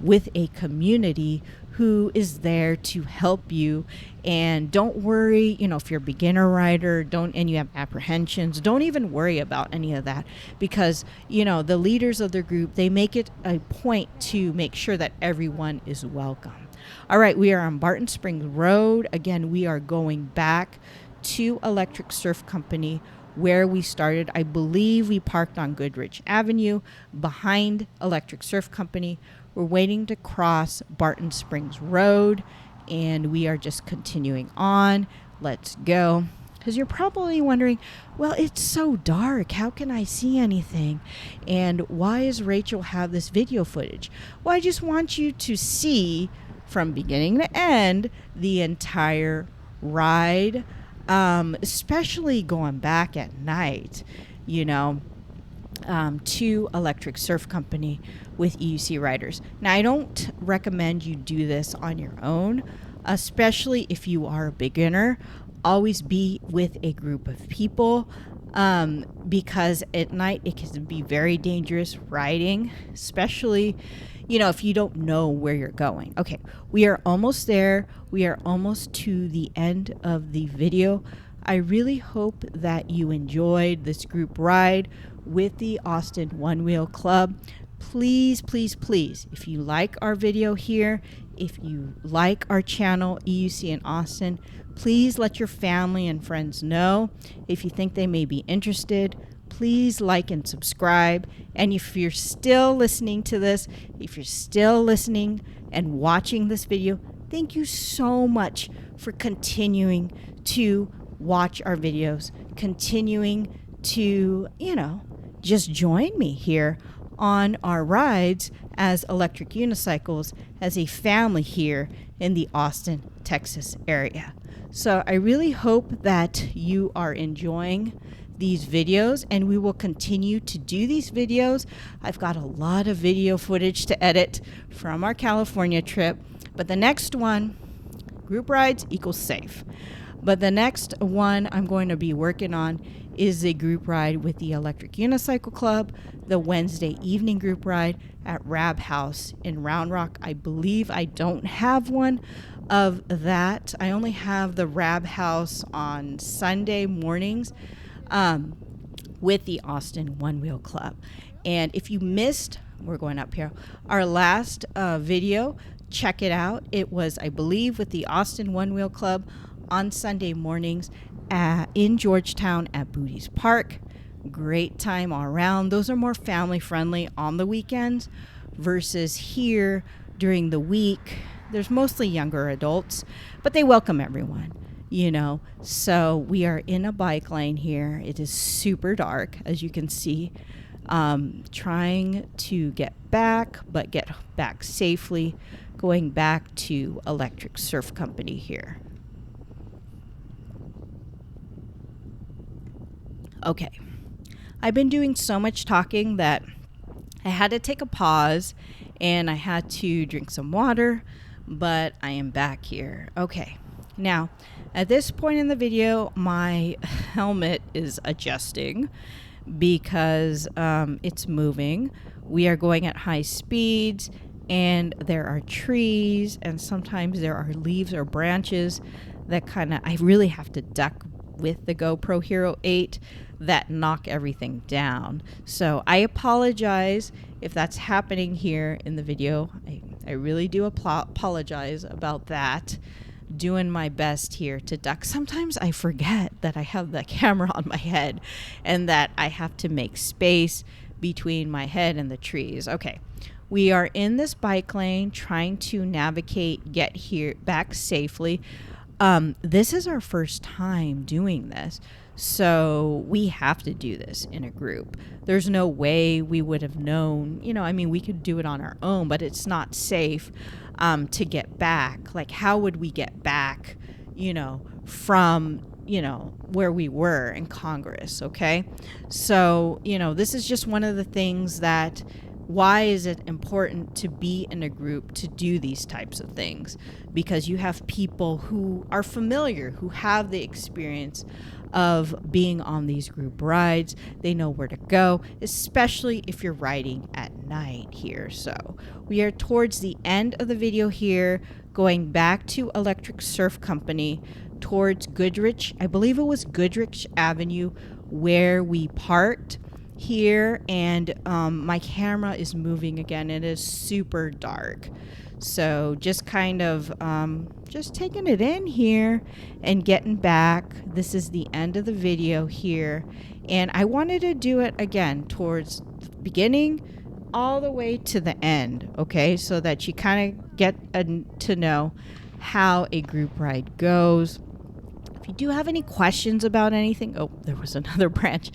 with a community who is there to help you. And don't worry, if you're a beginner rider, and you have apprehensions, don't even worry about any of that, because, the leaders of the group, they make it a point to make sure that everyone is welcome. All right, we are on Barton Springs Road. Again, we are going back to Electric Surf Company where we started. I believe we parked on Goodrich Avenue behind Electric Surf Company. We're waiting to cross Barton Springs Road, and we are just continuing on. Let's go. Because you're probably wondering, well, it's so dark. How can I see anything? And why does Rachel have this video footage? Well, I just want you to see from beginning to end the entire ride, especially going back at night, to Electric Surf Company with EUC riders. Now, I don't recommend you do this on your own, especially if you are a beginner. Always be with a group of people, because at night it can be very dangerous riding, especially, if you don't know where you're going. Okay, we are almost there. We are almost to the end of the video. I really hope that you enjoyed this group ride with the Austin Onewheel Club. Please, please, please, if you like our video here, if you like our channel, EUC in Austin, please let your family and friends know. If you think they may be interested, please like and subscribe. And if you're still listening to this, if you're still listening and watching this video, thank you so much for continuing to watch our videos, continuing to, just join me here on our rides as electric unicycles as a family here in the Austin, Texas area. So I really hope that you are enjoying these videos, and we will continue to do these videos. I've got a lot of video footage to edit from our California trip, but the next one, group rides equals safe. But the next one I'm going to be working on is a group ride with the Electric Unicycle Club, the Wednesday evening group ride at Rab House in Round Rock. I believe I don't have one of that. I only have the Rab House on Sunday mornings with the Austin Onewheel Club. And if you missed, we're going up here, our last video, check it out. It was, I believe, with the Austin Onewheel Club on Sunday mornings in Georgetown at Booty's Park. Great time all around. Those are more family friendly on the weekends versus here during the week. There's mostly younger adults, but they welcome everyone, So we are in a bike lane here. It is super dark, as you can see. Trying to get back, but get back safely, going back to Electric Surf Company here. Okay, I've been doing so much talking that I had to take a pause and I had to drink some water, but I am back here. Okay, now at this point in the video, my helmet is adjusting because it's moving. We are going at high speeds and there are trees and sometimes there are leaves or branches that I really have to duck with the GoPro Hero 8 that knock everything down. So I apologize if that's happening here in the video. I really do apologize about that. Doing my best here to duck. Sometimes I forget that I have the camera on my head and that I have to make space between my head and the trees. Okay, we are in this bike lane trying to navigate, get here back safely. This is our first time doing this, so we have to do this in a group. There's no way we would have known, we could do it on our own, but it's not safe to get back. Like, how would we get back, from, where we were in Congress, okay? So, this is just one of the things that why is it important to be in a group to do these types of things? Because you have people who are familiar, who have the experience of being on these group rides. They know where to go, especially if you're riding at night here. So we are towards the end of the video here, going back to Electric Surf Company towards Goodrich. I believe it was Goodrich Avenue where we parked here, and my camera is moving again. It is super dark, so just kind of just taking it in here and getting back. This is the end of the video here, and I wanted to do it again towards the beginning all the way to the end, okay, so that you kind of get to know how a group ride goes. If you do have any questions about anything, oh, there was another branch,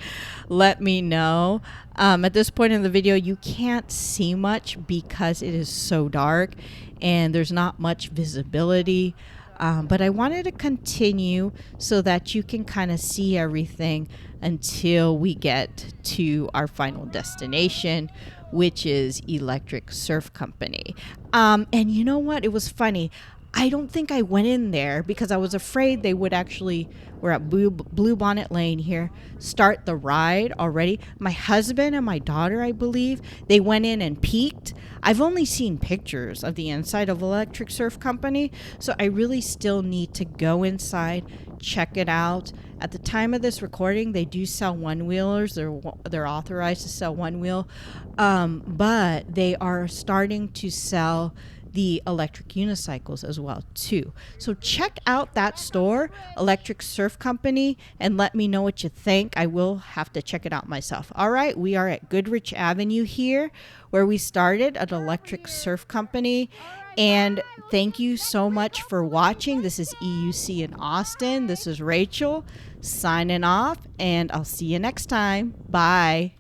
let me know. At this point in the video, you can't see much because it is so dark and there's not much visibility. But I wanted to continue so that you can kind of see everything until we get to our final destination, which is Electric Surf Company. And you know what? It was funny. I don't think I went in there because I was afraid they would actually, we're at Blue Bonnet Lane here, start the ride already. My husband and my daughter, I believe, they went in and peeked. I've only seen pictures of the inside of Electric Surf Company, so I really still need to go inside, check it out. At the time of this recording, they do sell one-wheelers. They're authorized to sell one-wheel, but they are starting to sell the electric unicycles as well too. So check out that store, Electric Surf Company, and let me know what you think. I will have to check it out myself. All right, we are at Goodrich Avenue here, where we started at Electric Surf Company. And thank you so much for watching. This is EUC in Austin. This is Rachel signing off, and I'll see you next time. Bye.